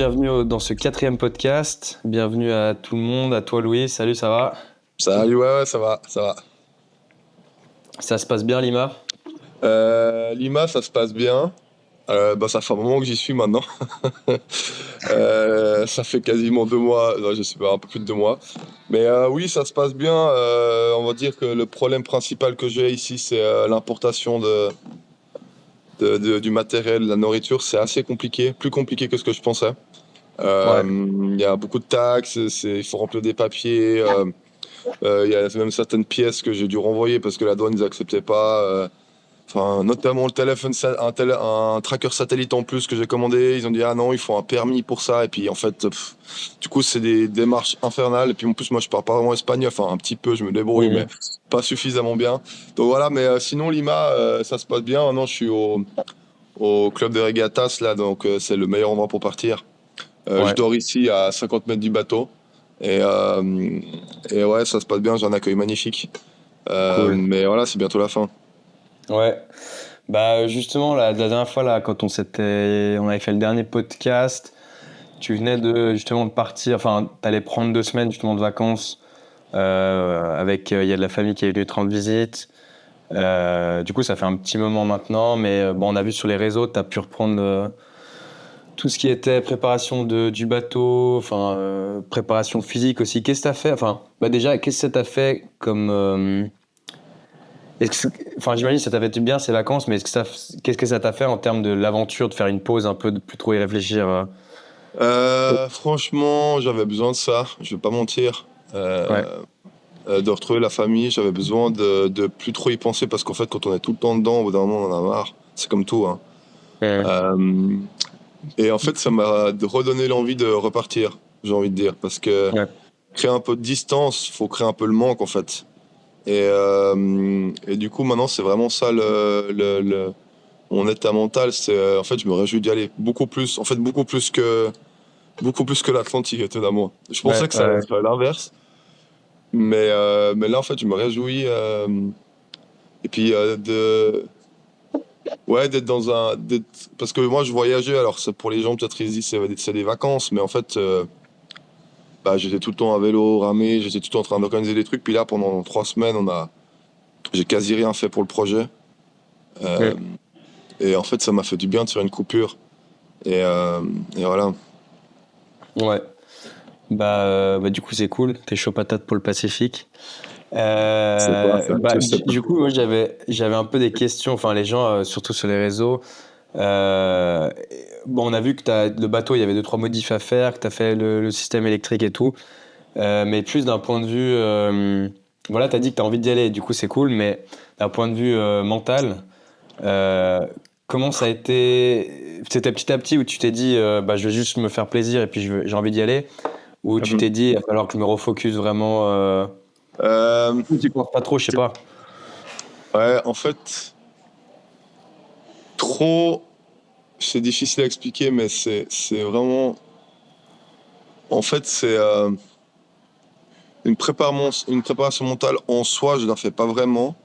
Bienvenue dans ce 4e podcast. Bienvenue à tout le monde, à toi Louis. Salut, ça va? Salut, ouais, ça va, ça va. Ça se passe bien, Lima? Lima, ça se passe bien. Ça fait un moment que j'y suis maintenant. Ça fait quasiment 2 mois, non, je sais pas, un peu plus de 2 mois. Mais oui, ça se passe bien. On va dire que le problème principal que j'ai ici, c'est l'importation du matériel, de la nourriture. C'est assez compliqué, plus compliqué que ce que je pensais. Ouais. Il y a beaucoup de taxes, il faut remplir des papiers. Il y a même certaines pièces que j'ai dû renvoyer parce que la douane ils acceptaient pas. Enfin, notamment le téléphone, un tracker satellite en plus que j'ai commandé. Ils ont dit ah non, il faut un permis pour ça. Et puis en fait, du coup c'est des démarches infernales. Et puis en plus moi je parle pas vraiment espagnol. Enfin un petit peu, je me débrouille, mais Mhm. pas suffisamment bien. Donc voilà. Mais sinon Lima, ça se passe bien. Maintenant je suis au club de regattas là, donc c'est le meilleur endroit pour partir. Je Ouais. dors ici à 50 mètres du bateau. Et, euh, et ouais, ça se passe bien, j'ai un accueil magnifique. Cool. Mais voilà, c'est bientôt la fin. Ouais. Bah justement, la dernière fois là, quand on avait fait le dernier podcast, tu venais de partir. Enfin, t'allais prendre 2 semaines justement de vacances avec. Il y a de la famille qui est venue te rendre visite. Du coup, ça fait un petit moment maintenant, mais bon, on a vu sur les réseaux, t'as pu reprendre. Tout ce qui était préparation du bateau, enfin préparation physique aussi. Qu'est-ce que t'as fait? Enfin, bah déjà, qu'est-ce que ça t'a fait comme enfin, j'imagine que ça t'a fait du bien ces vacances, mais qu'est-ce que ça t'a fait en termes de l'aventure, de faire une pause un peu, de plus trop y réfléchir Franchement, j'avais besoin de ça, je vais pas mentir. Ouais. De retrouver la famille, j'avais besoin de plus trop y penser parce qu'en fait, quand on est tout le temps dedans, au bout d'un moment, on en a marre. C'est comme tout, hein. Ouais. Euh, et en fait, ça m'a redonné l'envie de repartir, j'ai envie de dire. Parce que Ouais. créer un peu de distance, faut créer un peu le manque, en fait. Et du coup, maintenant, c'est vraiment ça mon état mental. C'est, en fait, je me réjouis d'y aller beaucoup plus. En fait, beaucoup plus que l'Atlantique, étonnamment. Je Ouais. pensais que ça allait Ouais. être l'inverse. Mais là, en fait, je me réjouis. Et puis, ouais, d'être parce que moi, je voyageais. Alors, pour les gens, peut-être, ils se disent c'est des vacances. Mais en fait, j'étais tout le temps à vélo, ramé. J'étais tout le temps en train d'organiser des trucs. Puis là, pendant 3 semaines, j'ai quasi rien fait pour le projet. Euh, Ouais. et en fait, ça m'a fait du bien de faire une coupure. Et voilà. Ouais. Bah, du coup, c'est cool. T'es chaud patate pour le Pacifique. C'est pas ça, Bah, je sais du pas. coup, moi, j'avais un peu des questions. Enfin, les gens, surtout sur les réseaux. Euh, bon, on a vu que le bateau, il y avait 2-3 modifs à faire, que tu as fait le système électrique et tout. Mais plus d'un point de vue. Voilà, tu as dit que tu as envie d'y aller, du coup, c'est cool. Mais d'un point de vue mental, euh, comment ça a été? C'était petit à petit où tu t'es dit, bah, je vais juste me faire plaisir et puis j'ai envie d'y aller? Ou tu Mhm. t'es dit, il va falloir que je me refocus vraiment. Euh, Ou tu penses pas trop, je sais pas. ouais, en fait, trop, c'est difficile à expliquer, mais c'est vraiment. En fait, c'est une préparation mentale en soi, je ne la fais pas vraiment.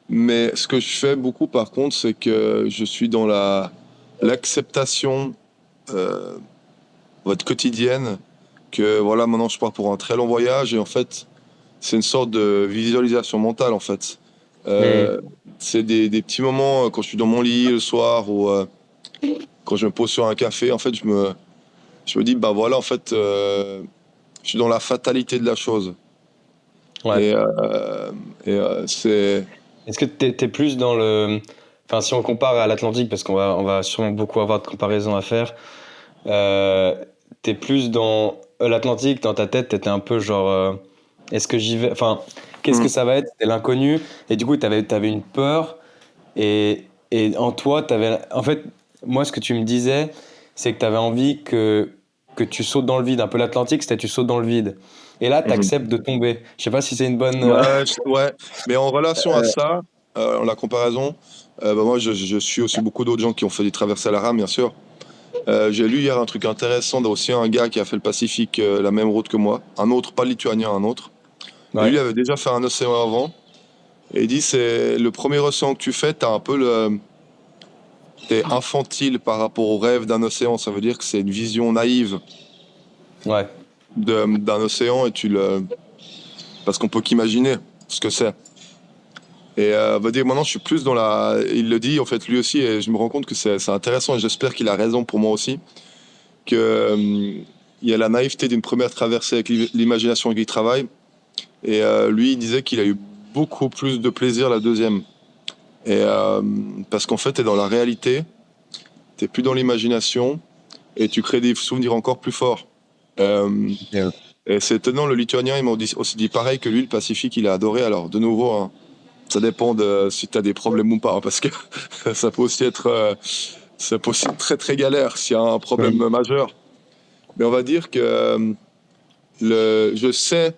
Mais ce que je fais beaucoup, par contre, c'est que je suis dans l'acceptation euh, quotidienne. Que voilà, maintenant je pars pour un très long voyage et en fait, c'est une sorte de visualisation mentale en fait. Euh, Hmm. c'est des petits moments quand je suis dans mon lit le soir ou quand je me pose sur un café, en fait, je me dis, bah voilà, en fait, je suis dans la fatalité de la chose. Ouais. Et, euh, c'est. Est-ce que t'es plus dans le. Enfin, si on compare à l'Atlantique, parce qu'on va sûrement beaucoup avoir de comparaisons à faire, euh, t'es plus dans l'Atlantique, dans ta tête, t'étais un peu genre, est-ce que j'y vais? Enfin, qu'est-ce que Hmm. ça va être? C'était l'inconnu, et du coup, t'avais une peur, et en toi, t'avais. En fait, moi, ce que tu me disais, c'est que t'avais envie que tu sautes dans le vide. Un peu l'Atlantique, c'était tu sautes dans le vide. Et là, Mhm. t'acceptes de tomber. Je sais pas si c'est une bonne. Ouais, ouais. Mais en relation à ça, en la comparaison, moi, je suis aussi beaucoup d'autres gens qui ont fait des traversées à la rame, bien sûr. J'ai lu hier un truc intéressant, aussi un gars qui a fait le Pacifique, la même route que moi. Un autre, pas lituanien, un autre. Et lui, Ouais. il avait déjà fait un océan avant. Et il dit, c'est le premier océan que tu fais, t'as un peu t'es infantile par rapport au rêve d'un océan. Ça veut dire que c'est une vision naïve Ouais. d'un océan et parce qu'on peut qu'imaginer ce que c'est. Et on va dire maintenant je suis plus dans la. Il le dit en fait lui aussi et je me rends compte que c'est intéressant et j'espère qu'il a raison pour moi aussi que il y a la naïveté d'une première traversée avec l'imagination avec le travail et lui il disait qu'il a eu beaucoup plus de plaisir la deuxième et parce qu'en fait t'es dans la réalité, t'es plus dans l'imagination et tu crées des souvenirs encore plus forts. Euh, Yeah. et c'est étonnant, le Lituanien il m'a aussi dit pareil que lui le Pacifique il a adoré. Alors de nouveau hein, ça dépend de si tu as des problèmes ou pas, hein, parce que ça peut aussi être, ça peut aussi être très très galère s'il y a un Ouais. problème majeur. Mais on va dire que je sais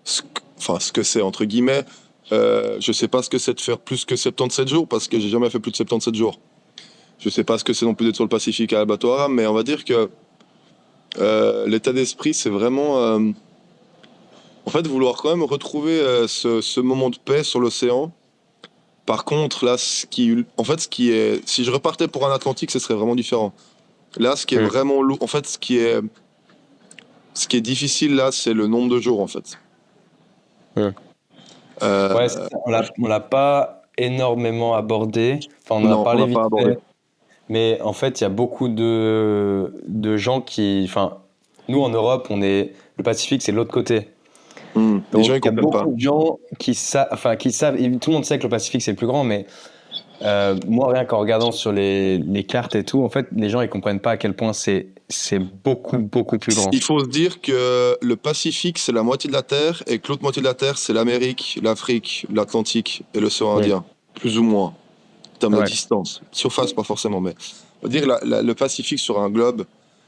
ce que c'est entre guillemets. Je sais pas ce que c'est de faire plus que 77 jours parce que j'ai jamais fait plus de 77 jours. Je sais pas ce que c'est non plus d'être sur le Pacifique à Albato Aram, mais on va dire que l'état d'esprit c'est vraiment en fait vouloir quand même retrouver ce moment de paix sur l'océan. Par contre, là, ce qui est, si je repartais pour un Atlantique, ce serait vraiment différent. Là, ce qui est Mm. vraiment lourd, en fait, ce qui est difficile là, c'est le nombre de jours, en fait. Mm. Ouais, c'est Euh, ça. On l'a pas énormément abordé. Enfin, on en a non, on parlé n'a vite pas abordé. fait. Mais en fait, il y a beaucoup de gens qui. Enfin, nous en Europe, le Pacifique, c'est de l'autre côté. Les gens, Donc, ils il y a comprennent pas. beaucoup de gens qui savent. Et tout le monde sait que le Pacifique, c'est le plus grand, mais moi, rien qu'en regardant sur les cartes et tout, en fait, les gens, ils comprennent pas à quel point c'est beaucoup, beaucoup plus grand. Il faut se dire que le Pacifique, c'est la moitié de la Terre, et que l'autre moitié de la Terre, c'est l'Amérique, l'Afrique, l'Atlantique et l'océan Oui. Indien. Plus ou moins, en termes de Ouais. distance. Surface, pas forcément, mais. On va dire le Pacifique sur un globe,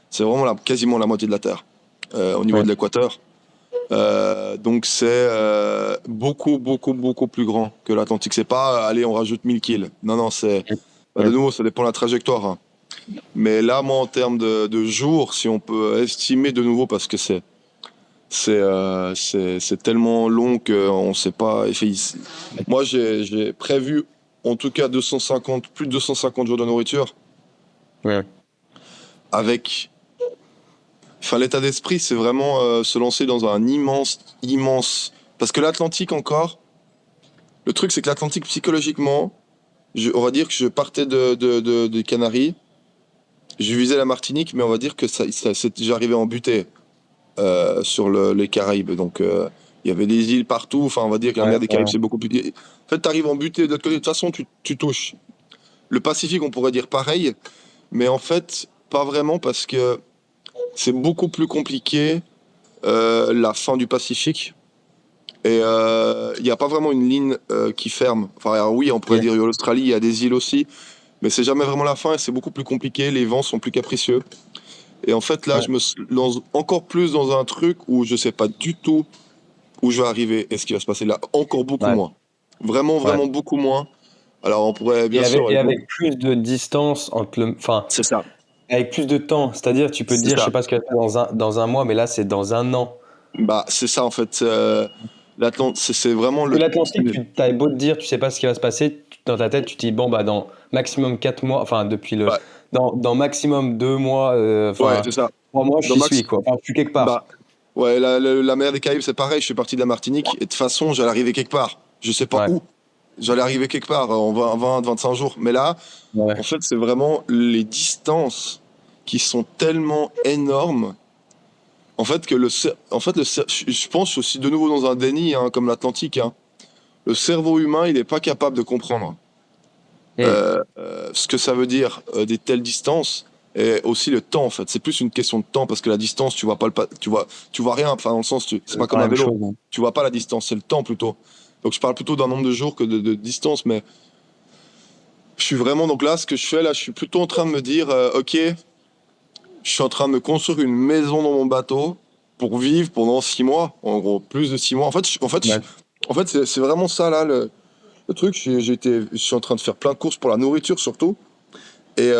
c'est vraiment quasiment la moitié de la Terre, au niveau Ouais. de l'équateur. Donc c'est beaucoup, beaucoup, beaucoup plus grand que l'Atlantique. C'est pas, allez, on rajoute 1000 kills. Non, non, de Ouais. nouveau, ça dépend de la trajectoire, hein. Mais là, moi, en termes de jours, si on peut estimer de nouveau, parce que c'est tellement long qu'on ne sait pas. Moi, j'ai prévu, en tout cas, plus de 250 jours de nourriture, Ouais. avec. Enfin, l'état d'esprit, c'est vraiment se lancer dans un immense, immense. Parce que l'Atlantique encore. Le truc, c'est que l'Atlantique, psychologiquement, on va dire que je partais des Canaries, je visais la Martinique, mais on va dire que j'arrivais en butée sur les Caraïbes. Donc, il y avait des îles partout. Enfin, on va dire que la Ouais. mer des Caraïbes, c'est beaucoup plus. En fait, tu arrives en butée de l'autre côté. De toute façon, tu touches. Le Pacifique, on pourrait dire pareil, mais en fait, pas vraiment parce que c'est beaucoup plus compliqué la fin du Pacifique. Et il n'y a pas vraiment une ligne qui ferme. Enfin, alors oui, on pourrait Ok. dire l'Australie, il y a des îles aussi, mais c'est jamais vraiment la fin et c'est beaucoup plus compliqué. Les vents sont plus capricieux. Et en fait, là, Ouais. je me lance encore plus dans un truc où je sais pas du tout où je vais arriver et ce qui va se passer là. Encore beaucoup Ouais. moins. Vraiment, Ouais. vraiment beaucoup moins. Alors, on pourrait, bien Et avec, sûr, et avec plus de distance enfin, c'est ça. avec plus de temps. C'est-à-dire, tu peux te C'est dire, je ça. sais pas ce qu'il va faire dans un mois, mais là, c'est dans un an. Bah, c'est ça, en fait. C'est vraiment Que l'Atlantique, tu t'avais beau te dire, tu sais pas ce qui va se passer, dans ta tête, tu te dis, bon, bah, dans maximum 4 mois, enfin, Ouais, dans maximum 2 mois, ouais, enfin, c'est ça. 3 mois, Dans j'y Max, suis, quoi. Enfin, je suis quelque part. bah, ouais, la mer des Caraïbes, c'est pareil. Je suis parti de la Martinique et de toute façon, j'allais arriver quelque part. Je sais pas Ouais. où. J'allais arriver quelque part en 25 jours. Mais là, Ouais. en fait, c'est vraiment les distances qui sont tellement énormes. En fait, je pense aussi de nouveau dans un déni, hein, comme l'Atlantique, hein. Le cerveau humain, il n'est pas capable de comprendre Hmm. ce que ça veut dire des telles distances et aussi le temps. En fait, c'est plus une question de temps parce que la distance, tu vois pas tu vois rien. Enfin, dans le sens, c'est pas C'est pas comme la un même vélo. chose, hein. Tu vois pas la distance, c'est le temps plutôt. Donc, je parle plutôt d'un nombre de jours que de distance, mais je suis vraiment donc là, ce que je fais là, je suis plutôt en train de me dire, ok, je suis en train de me construire une maison dans mon bateau pour vivre pendant 6 mois, en gros, plus de 6 mois. Ouais. En fait, c'est vraiment ça là le truc. Je suis en train de faire plein de courses pour la nourriture surtout, et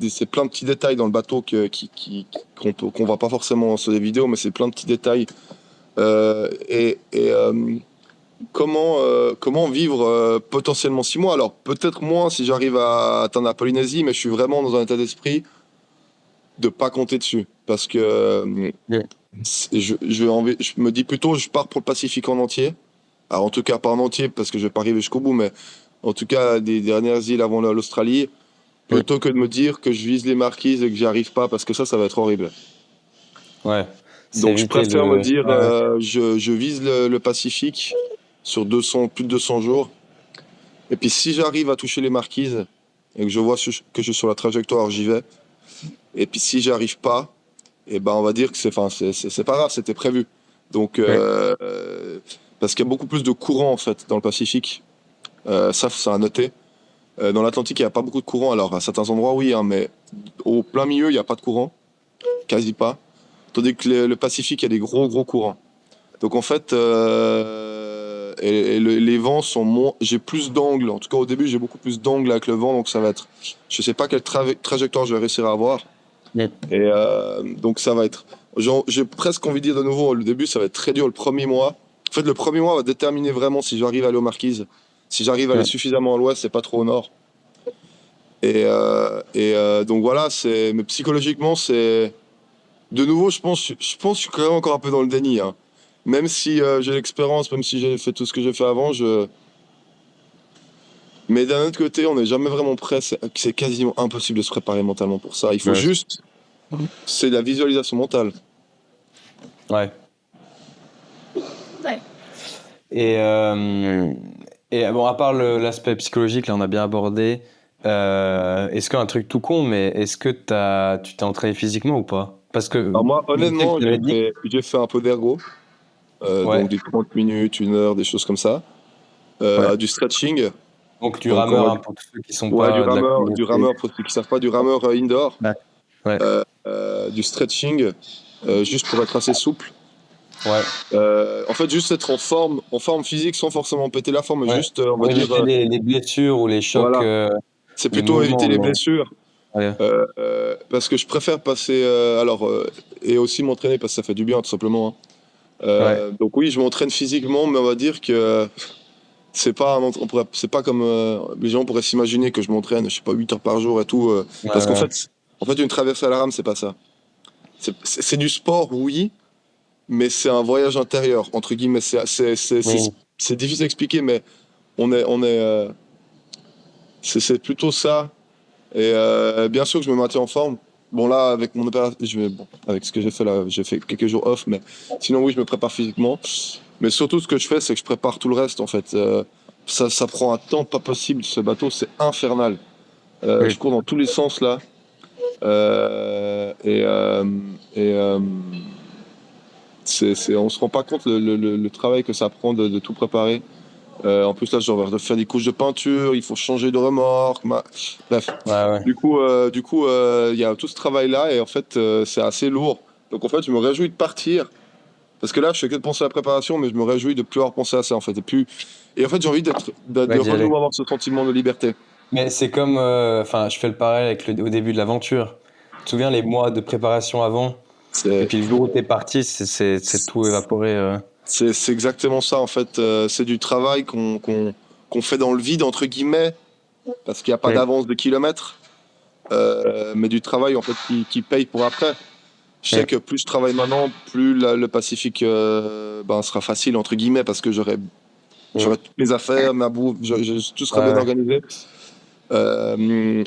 c'est plein de petits détails dans le bateau qu'on voit pas forcément sur les vidéos, mais c'est plein de petits détails. Et comment vivre potentiellement 6 mois. Alors peut-être moins si j'arrive à atteindre la Polynésie, mais je suis vraiment dans un état d'esprit de pas compter dessus. Parce que Yeah. je me dis plutôt, je pars pour le Pacifique en entier. Alors, en tout cas, pas en entier, parce que je vais pas arriver jusqu'au bout, mais en tout cas, des dernières îles avant l'Australie, Mm. plutôt que de me dire que je vise les Marquises et que j'y arrive pas, parce que ça va être horrible. Ouais. C'est Donc, je éviter préfère me le. dire, Ouais, je vise le Pacifique sur plus de 200 jours. Et puis, si j'arrive à toucher les Marquises et que je vois que je suis sur la trajectoire, j'y vais. Et puis, si j'y arrive pas, et ben, on va dire que c'est pas grave, c'était prévu. Donc, ouais. parce qu'il y a beaucoup plus de courant, en fait, dans le Pacifique. Ça, c'est à noter. Dans l'Atlantique, il n'y a pas beaucoup de courant. Alors, à certains endroits, oui, hein, mais au plein milieu, il n'y a pas de courant. Quasi pas. Tandis que le Pacifique, il y a des gros, gros courants. Donc, en fait, les vents sont moins. J'ai plus d'angles. En tout cas, au début, j'ai beaucoup plus d'angles avec le vent. Donc, ça va être. Je sais pas quelle trajectoire je vais réussir à avoir. Yeah. Et donc, ça va être. J'ai presque envie de dire de nouveau, le début, ça va être très dur le premier mois. En fait, le premier mois va déterminer vraiment si j'arrive à aller aux Marquises. Si j'arrive à aller Ouais. suffisamment à l'ouest, c'est pas trop au nord. Donc voilà, mais psychologiquement, c'est. De nouveau, je pense que je suis quand même encore un peu dans le déni, hein. Même si j'ai l'expérience, même si j'ai fait tout ce que j'ai fait avant, mais d'un autre côté, on n'est jamais vraiment prêt. C'est quasiment impossible de se préparer mentalement pour ça. Il faut Ouais. juste. C'est la visualisation mentale. Ouais. Ouais. Et, bon, à part l'aspect psychologique, là, on a bien abordé. Est-ce qu'un truc tout con, mais est-ce que tu t'es entraîné physiquement ou pas? Parce que Alors moi, je sais que honnêtement, tu avais dit. j'ai fait un peu d'ergo, Ouais, donc des 30 minutes, 1 heure, des choses comme ça. ouais. Du stretching, Donc du donc on rameur, va hein, pour tous ceux qui sont ouais, pas de la du communauté. rameur pour ceux qui savent pas, du rameur indoor, Ouais. Ouais. du stretching, juste pour être assez souple. Ouais. En fait, juste être en forme physique sans forcément péter la forme, mais Ouais. juste, on va Pour dire, éviter les blessures ou les chocs, voilà. C'est les plutôt éviter mouvements. les Mais... blessures, Ouais. parce que je préfère passer, et aussi m'entraîner parce que ça fait du bien, tout simplement, hein. Ouais. Donc oui, je m'entraîne physiquement, mais on va dire que c'est pas comme les gens pourraient s'imaginer que je m'entraîne, je sais pas, 8 heures par jour et tout, Ouais, parce qu'en ouais. fait, une traversée à la rame, c'est pas ça. C'est du sport, oui, mais c'est un voyage intérieur, entre guillemets. Oui. C'est difficile à expliquer, mais c'est plutôt ça. Et bien sûr que je me maintiens en forme. Bon, là, avec mon opération, avec ce que j'ai fait là, j'ai fait quelques jours off, mais sinon, oui, je me prépare physiquement. Mais surtout, ce que je fais, c'est que je prépare tout le reste, en fait. Ça prend un temps pas possible, ce bateau, c'est infernal. Oui. Je cours dans tous les sens, là. Euh, et euh, et on se rend pas compte le travail que ça prend de tout préparer. En plus, là, genre, de faire des couches de peinture, il faut changer de remorque. Bref. Ouais, ouais. Il y a tout ce travail-là et en fait, c'est assez lourd. Donc, en fait, je me réjouis de partir parce que là, je fais que de penser à la préparation, mais je me réjouis de plus avoir pensé à ça, en fait. Et en fait, j'ai envie de Ouais, d'y aller. renouveau avoir ce sentiment de liberté. Mais c'est comme, enfin, je fais le parallèle avec au début de l'aventure. Tu te souviens les mois de préparation avant, et C'est, puis le jour où t'es parti, c'est tout évaporé. c'est exactement ça, en fait. C'est du travail qu'on fait dans le vide, entre guillemets, parce qu'il n'y a pas Oui. d'avance de kilomètres, mais du travail, en fait, qui paye pour après. Je sais Oui. que plus je travaille maintenant, plus le Pacifique sera facile, entre guillemets, parce que Mm. j'aurai toutes mes affaires, ma bouffe, tout sera Ouais, bien ouais. organisé.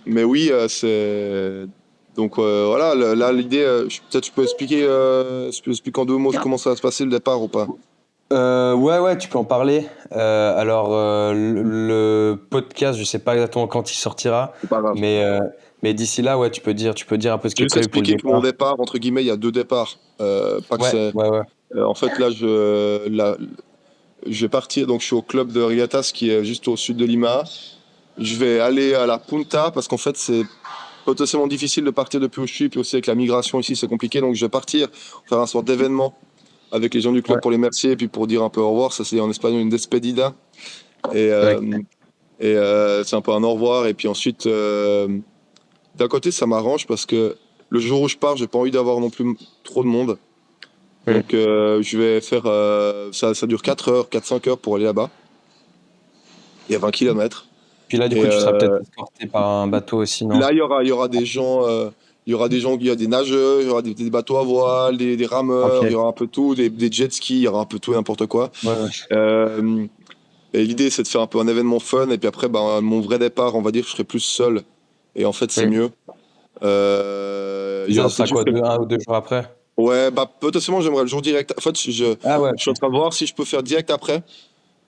Mais oui, c'est. Donc voilà, là, l'idée, peut-être je peux expliquer en 2 mots comment ça va se passer le départ ou pas. Ouais, ouais, tu peux en parler. Alors, le podcast, je sais pas exactement quand il sortira, C'est pas grave. mais, euh, mais d'ici là, ouais, tu peux dire un peu ce qui Je est vais juste prévu pour le expliquer que mon départ. départ, entre guillemets, il y a 2 départs. Pas que Ouais, c'est. ouais, ouais. En fait, je vais partir, donc je suis au club de Riatas qui est juste au sud de Lima. Je vais aller à la Punta parce qu'en fait, c'est potentiellement difficile de partir depuis où je suis, puis aussi avec la migration ici, c'est compliqué. Donc je vais partir, faire un sort d'événement avec les gens du club Ouais, pour les remercier et puis pour dire un peu au revoir. Ça, c'est en espagnol une despedida. Et, ouais. c'est un peu un au revoir. Et puis ensuite, d'un côté, ça m'arrange parce que le jour où je pars, j'ai pas envie d'avoir non plus trop de monde. Mm. Donc, je vais faire. Ça dure 4 heures, 4-5 heures pour aller là-bas. Il y a 20 kilomètres. Puis là, du Et coup, tu seras peut-être escorté par un bateau aussi, non? là, il y aura des gens. Il y a des nageurs, il y aura des bateaux à voile, des rameurs, il y Ok. aura un peu tout, des jet skis, il y aura un peu tout et n'importe quoi. Ouais, ouais. Euh, et l'idée, c'est de faire un peu un événement fun. Et puis après, ben, mon vrai départ, on va dire que je serai plus seul. Et en fait, c'est Mm. mieux. Et Il y ça, aura ce sera peut-être quoi, juste. 1 ou 2 jours après? Ouais, bah potentiellement, j'aimerais le jour direct. En fait, Ah ouais, je suis en ok. train de voir si je peux faire direct après.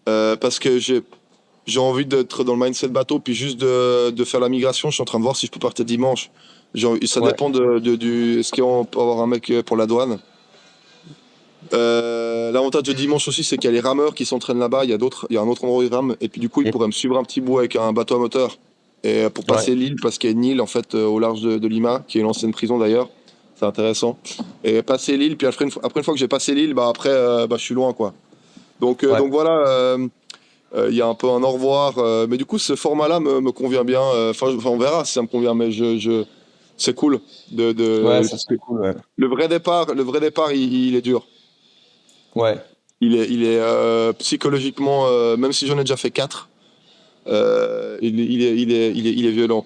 Parce que j'ai envie d'être dans le mindset bateau, puis juste de faire la migration. Je suis en train de voir si je peux partir dimanche. Ça Ouais, dépend du. Est-ce qu'on peut avoir un mec pour la douane? L'avantage de dimanche aussi, c'est qu'il y a les rameurs qui s'entraînent là-bas. Il y a un autre endroit où ils rament. Et puis du coup, ils et- pourraient me suivre un petit bout avec un bateau à moteur. Et pour ouais, passer l'île, parce qu'il y a une île en fait au large de Lima, qui est une ancienne prison d'ailleurs. C'est intéressant. Et passer l'île, puis après une fois que j'ai passé l'île, bah après, bah, je suis loin quoi. ouais. Donc voilà, il y a un peu un au revoir. Mais du coup, ce format-là me convient bien. Enfin, on verra si ça me convient, mais c'est cool. Ouais, ça Parce que serait cool, ouais. le vrai départ, il est dur. Ouais, Psychologiquement, même si j'en ai déjà fait 4, il est violent.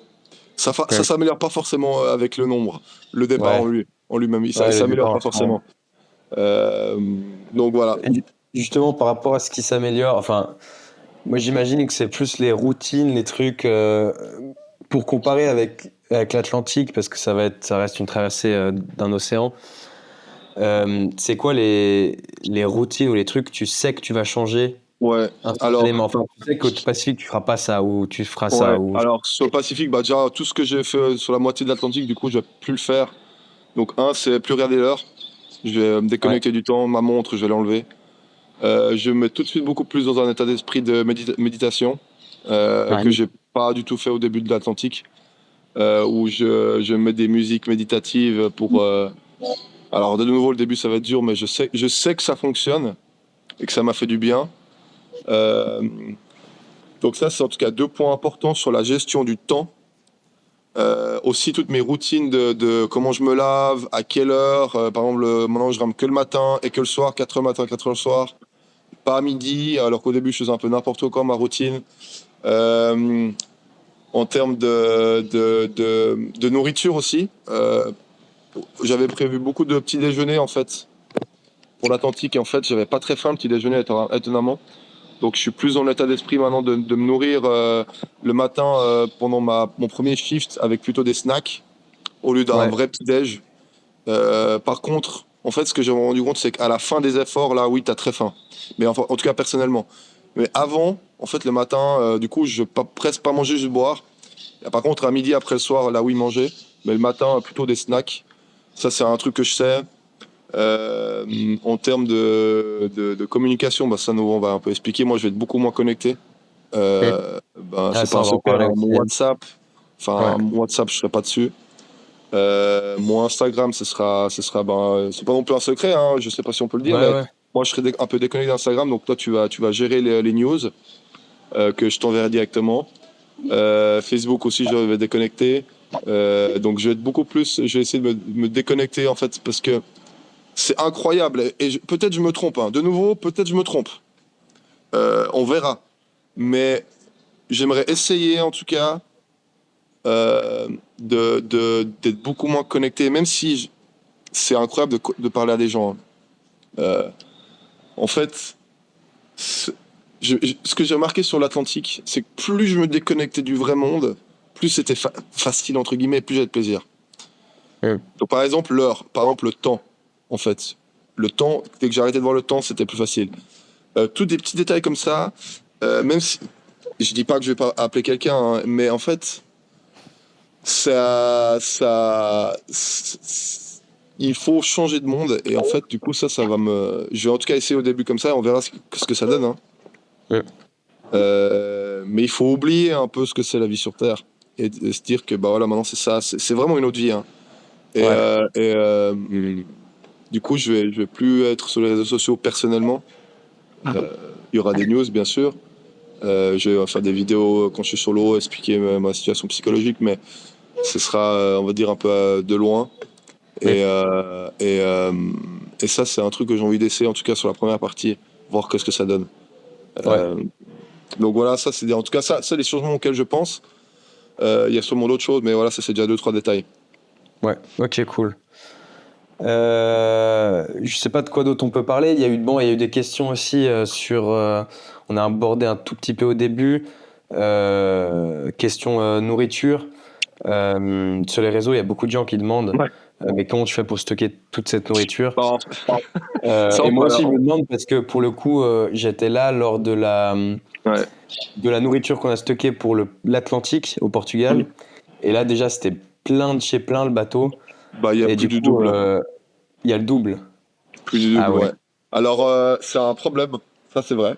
Ça ouais, s'améliore pas forcément avec le nombre. Le départ ouais, en lui-même, il ouais, le s'améliore départ pas en France. forcément. Euh, donc voilà. Et justement, par rapport à ce qui s'améliore, enfin, moi j'imagine que c'est plus les routines, les trucs, pour comparer avec l'Atlantique, parce que ça reste une traversée d'un océan. C'est quoi les routines ou les trucs que tu sais que tu vas changer Ouais. instantanément? Alors, Enfin, tu sais qu'au Pacifique, tu feras pas ça, ou tu feras ça, ouais. ou... Alors sur le Pacifique, bah déjà tout ce que j'ai fait sur la moitié de l'Atlantique, du coup, je vais plus le faire. Donc c'est plus regarder l'heure. Je vais me Ouais, déconnecter du temps. Ma montre, je vais l'enlever. Je me mets tout de suite beaucoup plus dans un état d'esprit de méditation ouais, que j'ai pas du tout fait au début de l'Atlantique, où je mets des musiques méditatives pour. Alors de nouveau, le début ça va être dur, mais je sais que ça fonctionne et que ça m'a fait du bien. Euh, donc ça, c'est en tout cas 2 points importants sur la gestion du temps. Aussi toutes mes routines de comment je me lave, à quelle heure. Par exemple, maintenant je rame que le matin et que le soir, 4 heures matin, 4 heures le soir. Pas à midi, alors qu'au début je faisais un peu n'importe quoi ma routine. Euh, En termes de nourriture aussi, j'avais prévu beaucoup de petits déjeuners en fait pour l'Atlantique et en fait j'avais pas très faim le petit déjeuner étonnamment. Donc je suis plus dans l'état d'esprit maintenant de me nourrir le matin pendant mon premier shift avec plutôt des snacks au lieu d'un ouais, vrai petit déj. Par contre, en fait ce que j'ai rendu compte c'est qu'à la fin des efforts là oui t'as très faim. Mais enfin, en tout cas personnellement. Mais avant, en fait le matin, du coup je presque pas manger juste boire. Par contre, à midi, après le soir, là, oui, manger. Mais le matin, plutôt des snacks. Ça, c'est un truc que je sais. En termes de communication, bah, ça, nous, on va un peu expliquer. Moi, je vais être beaucoup moins connecté. mm. Ben, Ah, c'est pas ça, un on va en secret, parler hein. Mon aussi. WhatsApp, Ouais, enfin, mon WhatsApp, je serai pas dessus. Mon Instagram, ce sera ben, c'est pas non plus un secret, hein, je sais pas si on peut le dire, ouais, mais ouais, moi, je serai un peu déconnecté d'Instagram. Donc, toi, tu vas gérer les news que je t'enverrai directement. Facebook aussi, je vais déconnecter. Donc je vais être beaucoup plus, je vais essayer de me déconnecter en fait parce que c'est incroyable et peut-être je me trompe. Hein. De nouveau, peut-être je me trompe. On verra. Mais j'aimerais essayer en tout cas d'être beaucoup moins connecté, même si c'est incroyable de parler à des gens. Hein. En fait, c'est- ce que j'ai remarqué sur l'Atlantique, c'est que plus je me déconnectais du vrai monde, plus c'était facile entre guillemets, plus j'avais de plaisir. mm. Donc, par exemple, l'heure, par exemple, le temps, en fait. Le temps, dès que j'ai arrêté de voir le temps, c'était plus facile. Tous des petits détails comme ça, même si je dis pas que je vais pas appeler quelqu'un, hein, mais en fait, il faut changer de monde et en fait, du coup, ça va me. Je vais en tout cas essayer au début comme ça, et on verra ce que ça donne. Hein. Mm. Mais il faut oublier un peu ce que c'est la vie sur Terre et se dire que bah voilà, maintenant c'est ça, c'est vraiment une autre vie. Hein. Et, Ouais, du coup, je vais plus être sur les réseaux sociaux personnellement. Il y aura des news, bien sûr. Je vais faire des vidéos quand je suis sur l'eau, expliquer ma situation psychologique, mais ce sera, on va dire, un peu de loin. mm. Et Et ça, c'est un truc que j'ai envie d'essayer, en tout cas sur la première partie, voir qu'est-ce que ça donne. Donc voilà, ça, c'est en tout cas, ça, c'est les changements auxquels je pense. Il y a sûrement d'autres choses, mais voilà, ça, c'est déjà 2-3 détails. Ouais, ok, cool. Je sais pas de quoi d'autre on peut parler. Il y a eu des questions aussi sur. On a abordé un tout petit peu au début. Question nourriture. Sur les réseaux, il y a beaucoup de gens qui demandent Ouais. mais comment tu fais pour stocker toute cette nourriture? Bon, ça, Et on moi va là. aussi, je me demande parce que pour le coup, j'étais là lors de Ouais. de la nourriture qu'on a stockée pour l'Atlantique au Portugal. Et là, déjà, c'était plein de chez plein le bateau. Bah, il y a Et plus du du coup, double. il y a le double. Plus du Ah double, ouais. ouais. Alors, c'est un problème, ça, c'est vrai.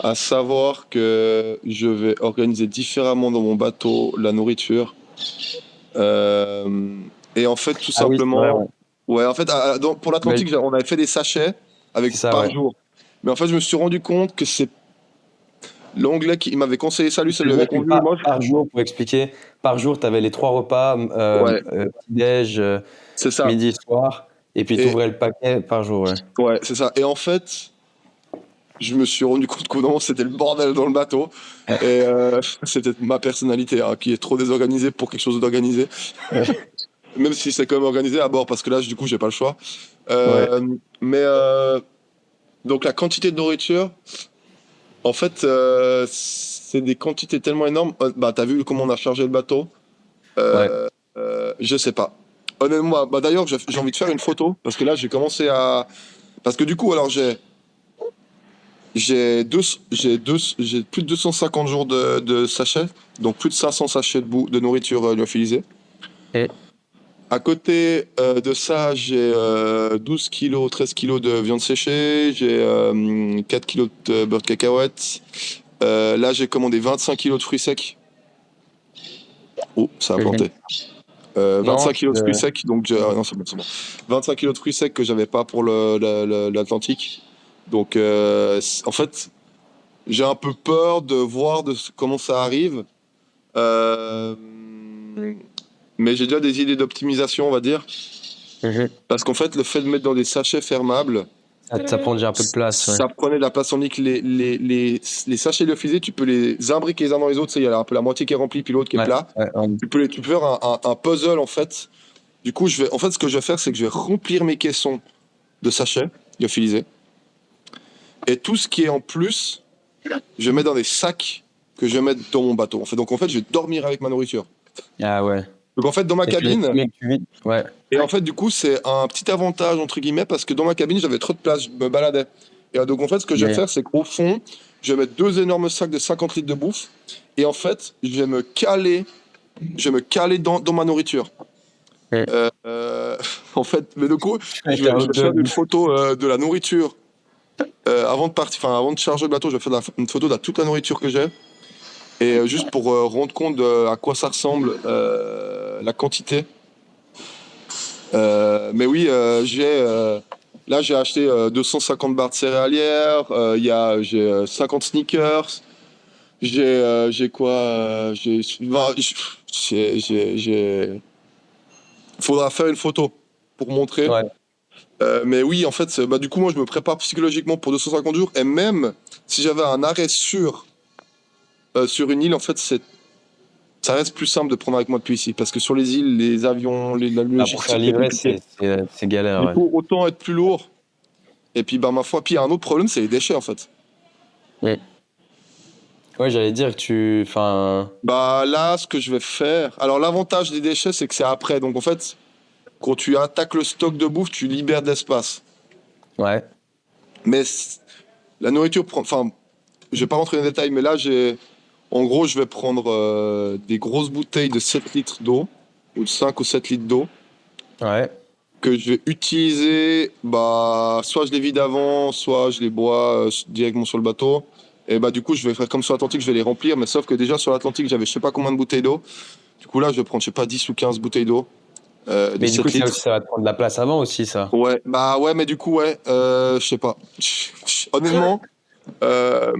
À savoir que je vais organiser différemment dans mon bateau la nourriture. Et en fait, tout Ah oui, c'est vrai, ouais. simplement, ouais, en fait, pour Mais l'Atlantique, on avait fait des sachets c'est ça, par ouais. jour. Mais en fait, je me suis rendu compte que c'est l'anglais qui m'avait conseillé ça, lui, ça lui avait C'est-à-dire que convenu. Moi, par jour, pour expliquer, par jour, tu avais les 3 repas, ouais, petit-déj, c'est ça. midi, soir, et puis tu Et ouvrais le paquet par jour, ouais. ouais, c'est ça. Et en fait, je me suis rendu compte que non, c'était le bordel dans le bateau. Et c'était ma personnalité hein, qui est trop désorganisée pour quelque chose d'organisé. Même si c'est quand même organisé à bord, parce que là, du coup, j'ai pas le choix. Ouais. Mais donc la quantité de nourriture, en fait, c'est des quantités tellement énormes. Bah, t'as vu comment on a chargé le bateau? Ouais. Je sais pas. Honnêtement, bah d'ailleurs, j'ai envie de faire une photo parce que là, j'ai commencé à. Parce que du coup, alors j'ai plus de 250 jours de sachets, donc plus de 500 sachets de nourriture lyophilisée. Et À côté de ça, j'ai 12 kilos, 13 kilos de viande séchée, j'ai 4 kilos de beurre de cacahuète. Là, j'ai commandé 25 kilos de fruits secs. Oh, ça a planté. non, 25 kilos de fruits secs, donc non, c'est bon, c'est bon. 25 kilos de fruits secs que j'avais pas pour l'Atlantique. Donc, en fait, j'ai un peu peur de voir comment ça arrive. Euh, mais j'ai déjà des idées d'optimisation, on va dire. Parce qu'en fait, le fait de mettre dans des sachets fermables, ça prend déjà un peu de place, ouais. ça prenait de la place. Tandis que les sachets lyophilisés, tu peux les imbriquer les uns dans les autres. Tu sais, il y a un peu la moitié qui est remplie, puis l'autre qui est Ouais, plat. ouais, Tu peux faire un puzzle, en fait. Du coup, en fait, ce que je vais faire, c'est que je vais remplir mes caissons de sachets lyophilisés. Et tout ce qui est en plus, je vais mettre dans des sacs que je vais mettre dans mon bateau. Donc, en fait, je vais dormir avec ma nourriture. Ah ouais. Donc, en fait, dans ma Et puis les cabine, petits mecs, tu vides. Ouais. et en fait, du coup, c'est un petit avantage, entre guillemets, parce que dans ma cabine, j'avais trop de place, je me baladais. Et donc, en fait, ce que je vais Mais- faire, c'est qu'au fond, je vais mettre 2 énormes sacs de 50 litres de bouffe. Et en fait, je vais me caler dans ma nourriture. Ouais. En fait, mais du coup, Avec je un vais hot faire dog. une photo de la nourriture. Avant de partir, enfin, avant de charger le bateau, je vais faire une photo de toute la nourriture que j'ai. Et juste pour rendre compte de à quoi ça ressemble, la quantité. Mais oui, là j'ai acheté 250 barres de céréalières, j'ai 50 sneakers, j'ai quoi faudra faire une photo pour montrer. Ouais. Mais oui, en fait, bah, du coup, moi je me prépare psychologiquement pour 250 jours. Et même si j'avais un arrêt sur une île, en fait, ça reste plus simple de prendre avec moi depuis ici. Parce que sur les îles, les avions, la Ah, pour faire logistique est livrer, compliquée. c'est galère, Du ouais. coup, autant être plus lourd. Et puis, bah, ma foi, puis il y a un autre problème, c'est les déchets, en fait. Ouais. Ouais, j'allais dire que enfin, Bah, là, ce que je vais faire. Alors, l'avantage des déchets, c'est que c'est après. Donc, en fait, quand tu attaques le stock de bouffe, tu libères de l'espace. ouais. Mais la nourriture prend. Enfin, je vais pas rentrer dans les détails, mais là, en gros, je vais prendre des grosses bouteilles de 7 litres d'eau, ou de 5 ou 7 litres d'eau, Ouais. que je vais utiliser, bah, soit je les vide avant, soit je les bois directement sur le bateau. Et bah, du coup, je vais faire comme sur l'Atlantique, je vais les remplir, mais sauf que déjà sur l'Atlantique, j'avais je sais pas combien de bouteilles d'eau. Du coup, là, je vais prendre, je sais pas, 10 ou 15 bouteilles d'eau, de Mais du coup, 7 litres. ça va te prendre de la place avant aussi, ça. Ouais, bah ouais, mais du coup, ouais, je sais pas. Honnêtement, euh,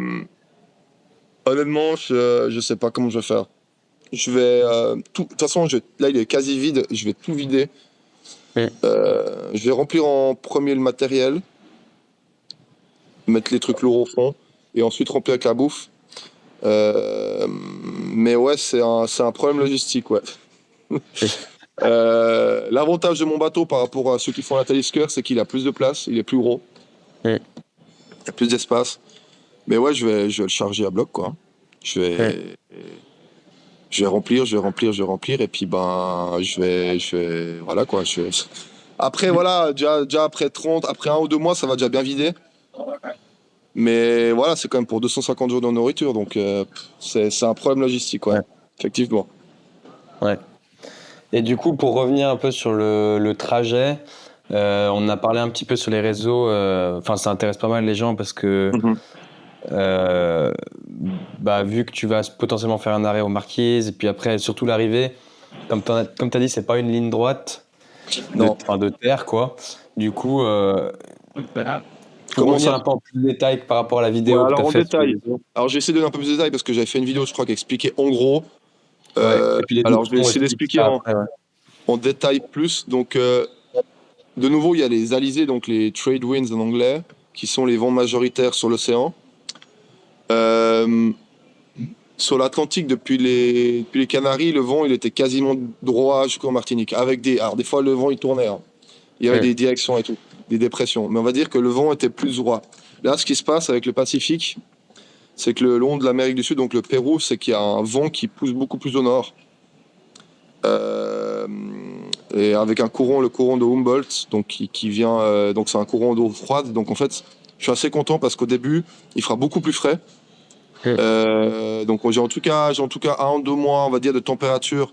honnêtement, je sais pas comment je vais faire. je vais tout. De toute façon, là, il est quasi vide. Je vais tout vider. Oui. Je vais remplir en premier le matériel, mettre les trucs lourds au fond, et ensuite remplir avec la bouffe. Mais ouais, c'est un problème logistique, ouais. L'avantage de mon bateau par rapport à ceux qui font la Talisker, c'est qu'il a plus de place, il est plus gros, Oui. il y a plus d'espace. Mais ouais, je vais le charger à bloc, quoi. Je vais, je vais remplir, je vais remplir, et puis ben, voilà quoi. Après, voilà, déjà après 30, après 1 ou 2 mois, ça va déjà bien vider. Mais voilà, c'est quand même pour 250 jours de nourriture, donc c'est un problème logistique, ouais, Ouais. effectivement. Ouais. Et du coup, pour revenir un peu sur le trajet, on a parlé un petit peu sur les réseaux. Enfin, ça intéresse pas mal les gens parce que, Mhm. euh, bah, vu que tu vas potentiellement faire un arrêt aux Marquises, et puis après, surtout l'arrivée, comme tu as dit, c'est pas une ligne droite Non. de terre, quoi. Du coup, pour Comment revenir ça? un peu en plus de détail par rapport à la Ouais, vidéo que tu alors as en faite sur les détail. réseaux. Alors j'ai essayé de donner un peu plus de détails parce que j'avais fait une vidéo, je crois, qui expliquait en gros. Ouais. Et puis les Alors je vais doublons essayer aussi, d'expliquer ça, en, après, ouais. en détail plus. Donc, de nouveau, il y a les alizés, donc les trade winds en anglais, qui sont les vents majoritaires sur l'océan. Euh, Sur l'Atlantique, depuis les Canaries, le vent il était quasiment droit jusqu'en Martinique. Alors des fois, le vent il tournait. Hein. Il y avait Ouais. des directions et tout, des dépressions. Mais on va dire que le vent était plus droit. Là, ce qui se passe avec le Pacifique, c'est que le long de l'Amérique du Sud, donc le Pérou, c'est qu'il y a un vent qui pousse beaucoup plus au nord. Euh, et avec un courant, le courant de Humboldt, donc qui vient, donc c'est un courant d'eau froide. Donc en fait, je suis assez content parce qu'au début, il fera beaucoup plus frais. Donc j'ai en tout cas 1 ou 2 mois, on va dire, de température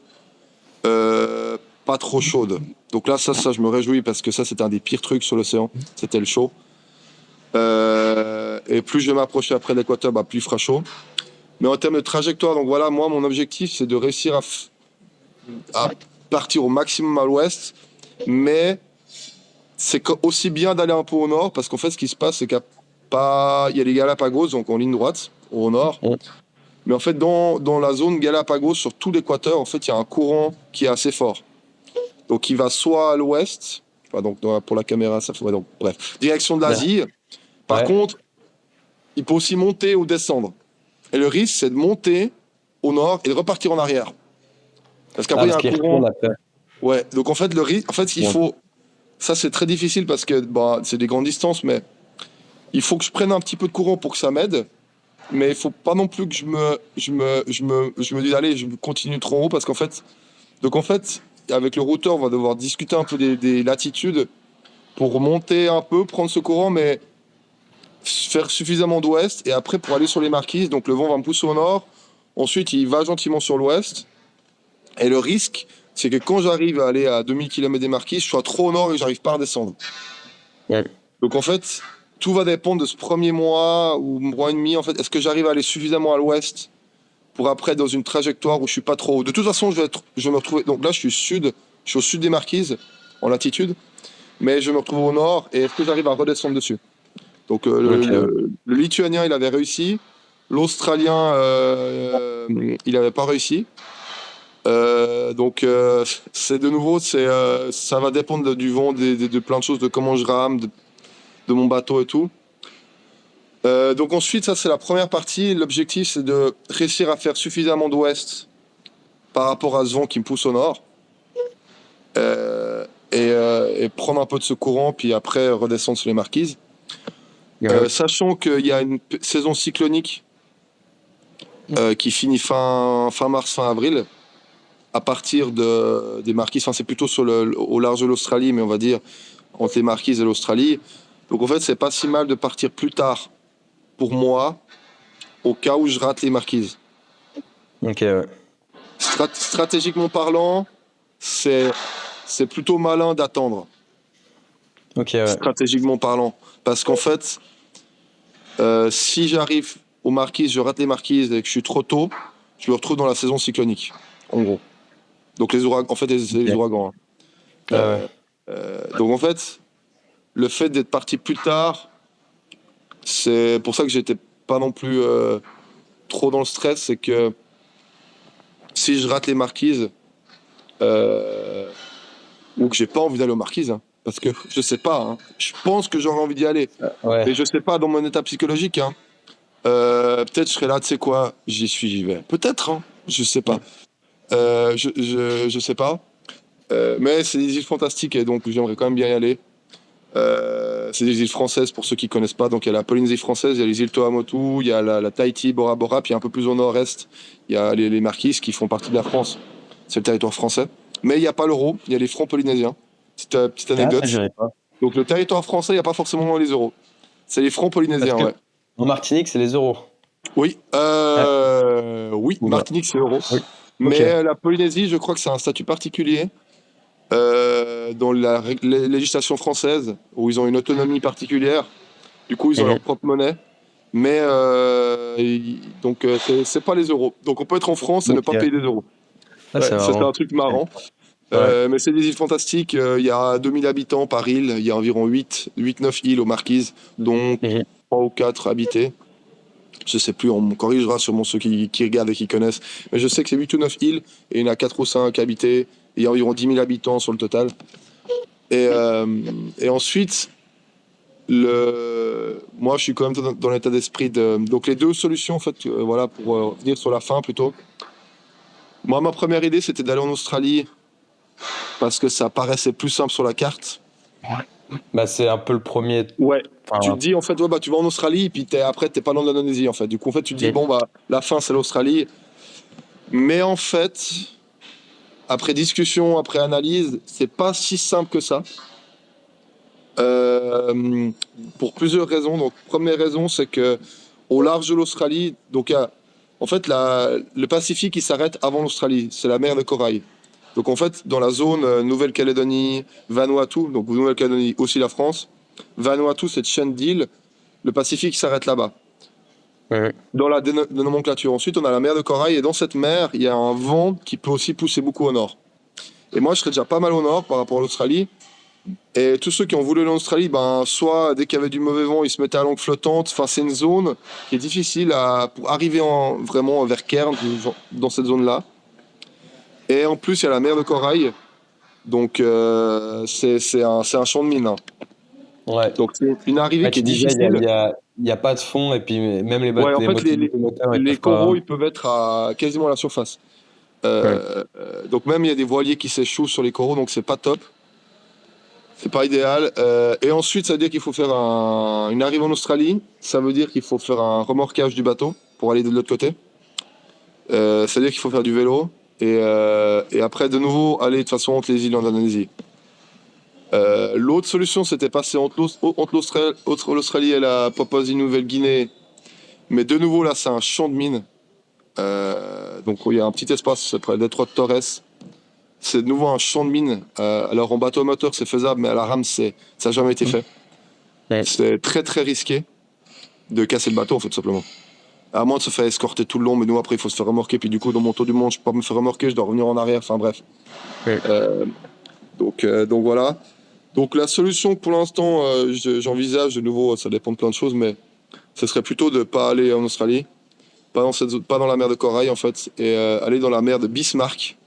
pas trop chaude. Donc là, ça, je me réjouis parce que ça, c'était un des pires trucs sur l'océan. C'était le chaud. Et plus je vais m'approcher après l'équateur, bah, plus il fera chaud. Mais en termes de trajectoire, donc voilà, moi, mon objectif, c'est de réussir à partir au maximum à l'ouest. Mais c'est aussi bien d'aller un peu au nord parce qu'en fait, ce qui se passe, c'est il y a les Galapagos, donc en ligne droite, au nord. Ouais. Mais en fait, dans la zone Galapagos, sur tout l'équateur, en fait, il y a un courant qui est assez fort. Donc, il va soit à l'ouest, enfin, donc pour la caméra, ça ferait donc, bref, direction de l'Asie. Par Ouais. contre, il peut aussi monter ou descendre. Et le risque, c'est de monter au nord et de repartir en arrière. Parce Ah, qu'après, il y a parce un qu'il courant. retourne après. Ouais, donc en fait, le risque, en fait, il Ouais. faut. Ça, c'est très difficile parce que bah, c'est des grandes distances, mais il faut que je prenne un petit peu de courant pour que ça m'aide. Mais il faut pas non plus que je me dise, allez, je continue trop en haut parce qu'en fait. Donc en fait, avec le routeur, on va devoir discuter un peu des latitudes pour monter un peu, prendre ce courant, mais faire suffisamment d'ouest. Et après, pour aller sur les marquises, donc le vent va me pousser au nord. Ensuite, il va gentiment sur l'ouest. Et le risque, c'est que quand j'arrive à aller à 2000 km des marquises, je sois trop au nord et j'arrive pas à redescendre. Ouais. Donc en fait, tout va dépendre de ce premier mois ou mois et demi. En fait, est-ce que j'arrive à aller suffisamment à l'ouest pour après dans une trajectoire où je suis pas trop haut. De toute façon, je vais me retrouver. Donc là, je suis au sud des Marquises, en latitude, mais je me retrouve au nord. Et est-ce que j'arrive à redescendre dessus? Donc Ok, ouais. le Lituanien, il avait réussi. L'Australien, il n'avait pas réussi. Donc c'est de nouveau, ça va dépendre du vent, de plein de choses, de comment je rame, de mon bateau et tout. Donc ensuite, ça c'est la première partie. L'objectif, c'est de réussir à faire suffisamment d'ouest par rapport à ce vent qui me pousse au nord. Et prendre un peu de ce courant, puis après redescendre sur les marquises. Ouais. Sachant qu'il y a une saison cyclonique qui finit fin mars, fin avril, à partir des marquises. Enfin, c'est plutôt au large de l'Australie, mais on va dire entre les marquises et l'Australie. Donc en fait, c'est pas si mal de partir plus tard pour moi, au cas où je rate les marquises. Ok, ouais. Stratégiquement parlant, c'est plutôt malin d'attendre. Ok, ouais. Stratégiquement parlant. Parce qu'en fait, si j'arrive aux marquises, je rate les marquises et que je suis trop tôt, je me retrouve dans la saison cyclonique, en gros. Donc les ouragans, en fait, c'est les Ok. ouragans. Hein. Ah ouais. Donc en fait, le fait d'être parti plus tard, c'est pour ça que j'étais pas non plus trop dans le stress, c'est que si je rate les Marquises, ou que j'ai pas envie d'aller aux Marquises, hein, parce que je sais pas, hein, je pense que j'aurais envie d'y aller, Ouais. mais je sais pas dans mon état psychologique. Hein. Peut-être je serai là, tu sais quoi, j'y vais. Peut-être, hein, je sais pas. Je sais pas. Mais c'est des îles fantastiques et donc j'aimerais quand même bien y aller. C'est des îles françaises pour ceux qui connaissent pas. Donc il y a la Polynésie française, il y a les îles Tuamotu, il y a la Tahiti, Bora Bora, puis un peu plus au nord-est, il y a les Marquises qui font partie de la France. C'est le territoire français. Mais il n'y a pas l'euro, il y a les francs polynésiens. Petite Ah, anecdote. ça, j'irai pas. Donc le territoire français, il n'y a pas forcément les euros. C'est les francs Parce polynésiens, que ouais. en Martinique, c'est les euros. Oui, Ah, oui, ou pas. Martinique, c'est euro. Oui. Ok. Mais la Polynésie, je crois que c'est un statut particulier dans la législation française, où ils ont une autonomie particulière. Du coup, ils ont leur Mhm. propre monnaie. Mais donc, c'est pas les euros. Donc, on peut être en France et ne pas Ok. payer des euros. Ah, Ouais, c'est ça, c'est marrant. un truc marrant. Ouais. Mais c'est des îles fantastiques. Il y a 2000 habitants par île. Il y a environ 8-9 îles aux Marquises, dont Mhm. 3 ou 4 habitées. Je sais plus, on me corrigera sûrement ceux qui regardent et qui connaissent. Mais je sais que c'est 8 ou 9 îles et il y en a 4 ou 5 habitées. Et il y a environ 10 000 habitants sur le total. Et ensuite, moi, je suis quand même dans l'état d'esprit de. Donc, les deux solutions, en fait, voilà, pour venir sur la fin plutôt. Moi, ma première idée, c'était d'aller en Australie parce que ça paraissait plus simple sur la carte. Bah, c'est un peu le premier. Ouais. Tu te Enfin, dis, en fait, ouais, bah, tu vas en Australie, et puis après, t'es pas dans l'Indonésie, en fait. Du coup, en fait, tu te dis, et- bon, bah, la fin, c'est l'Australie. Mais en fait, après discussion, après analyse, c'est pas si simple que ça. Euh, pour plusieurs raisons. Donc, première raison, c'est que au large de l'Australie, donc en fait, le Pacifique, il s'arrête avant l'Australie. C'est la mer de Corail. Donc, en fait, dans la zone Nouvelle-Calédonie, Vanuatu, donc Nouvelle-Calédonie, aussi la France, Vanuatu, cette chaîne d'îles, le Pacifique s'arrête là-bas. Ouais. Dans la nomenclature. Ensuite, on a la mer de Corail, et dans cette mer, il y a un vent qui peut aussi pousser beaucoup au nord. Et moi, je serais déjà pas mal au nord par rapport à l'Australie. Et tous ceux qui ont voulu aller en Australie, ben, soit dès qu'il y avait du mauvais vent, ils se mettaient à langue flottante. Enfin, c'est une zone qui est difficile pour arriver vraiment vers Cairns, dans cette zone-là. Et en plus, il y a la mer de Corail. Donc, c'est un champ de mine, hein. Ouais. Donc, c'est une arrivée Ouais, qui est tu disais, difficile. il y a pas de fond, et puis même Ouais, en les fait, moteurs, ils les peuvent coraux, pas. ils peuvent être quasiment à la surface. Ouais. Donc, même, il y a des voiliers qui s'échouent sur les coraux, donc c'est pas top. C'est pas idéal. Et ensuite, ça veut dire qu'il faut faire une arrivée en Australie. Ça veut dire qu'il faut faire un remorquage du bateau pour aller de l'autre côté. Ça veut dire qu'il faut faire du vélo. Et après, de nouveau, aller de toute façon entre les îles en Indonésie. L'autre solution, c'était passer entre l'Australie et la Papouasie-Nouvelle-Guinée. Mais de nouveau, là, c'est un champ de mines. Donc, il y a un petit espace près de détroit de Torres. C'est de nouveau un champ de mines. Alors, en bateau moteur, c'est faisable, mais à la rame, ça n'a jamais été fait. Ouais. C'est très, très risqué de casser le bateau, en fait, tout simplement. À moins de se faire escorter tout le long, mais nous, après, il faut se faire remorquer. Puis, du coup, dans mon tour du monde, je peux pas me faire remorquer, je dois revenir en arrière. Enfin, bref. Ouais. Donc voilà. Donc, la solution que pour l'instant, j'envisage, de nouveau, ça dépend de plein de choses, mais ce serait plutôt de ne pas aller en Australie, pas dans la mer de Corail, en fait, et aller dans la mer de Bismarck,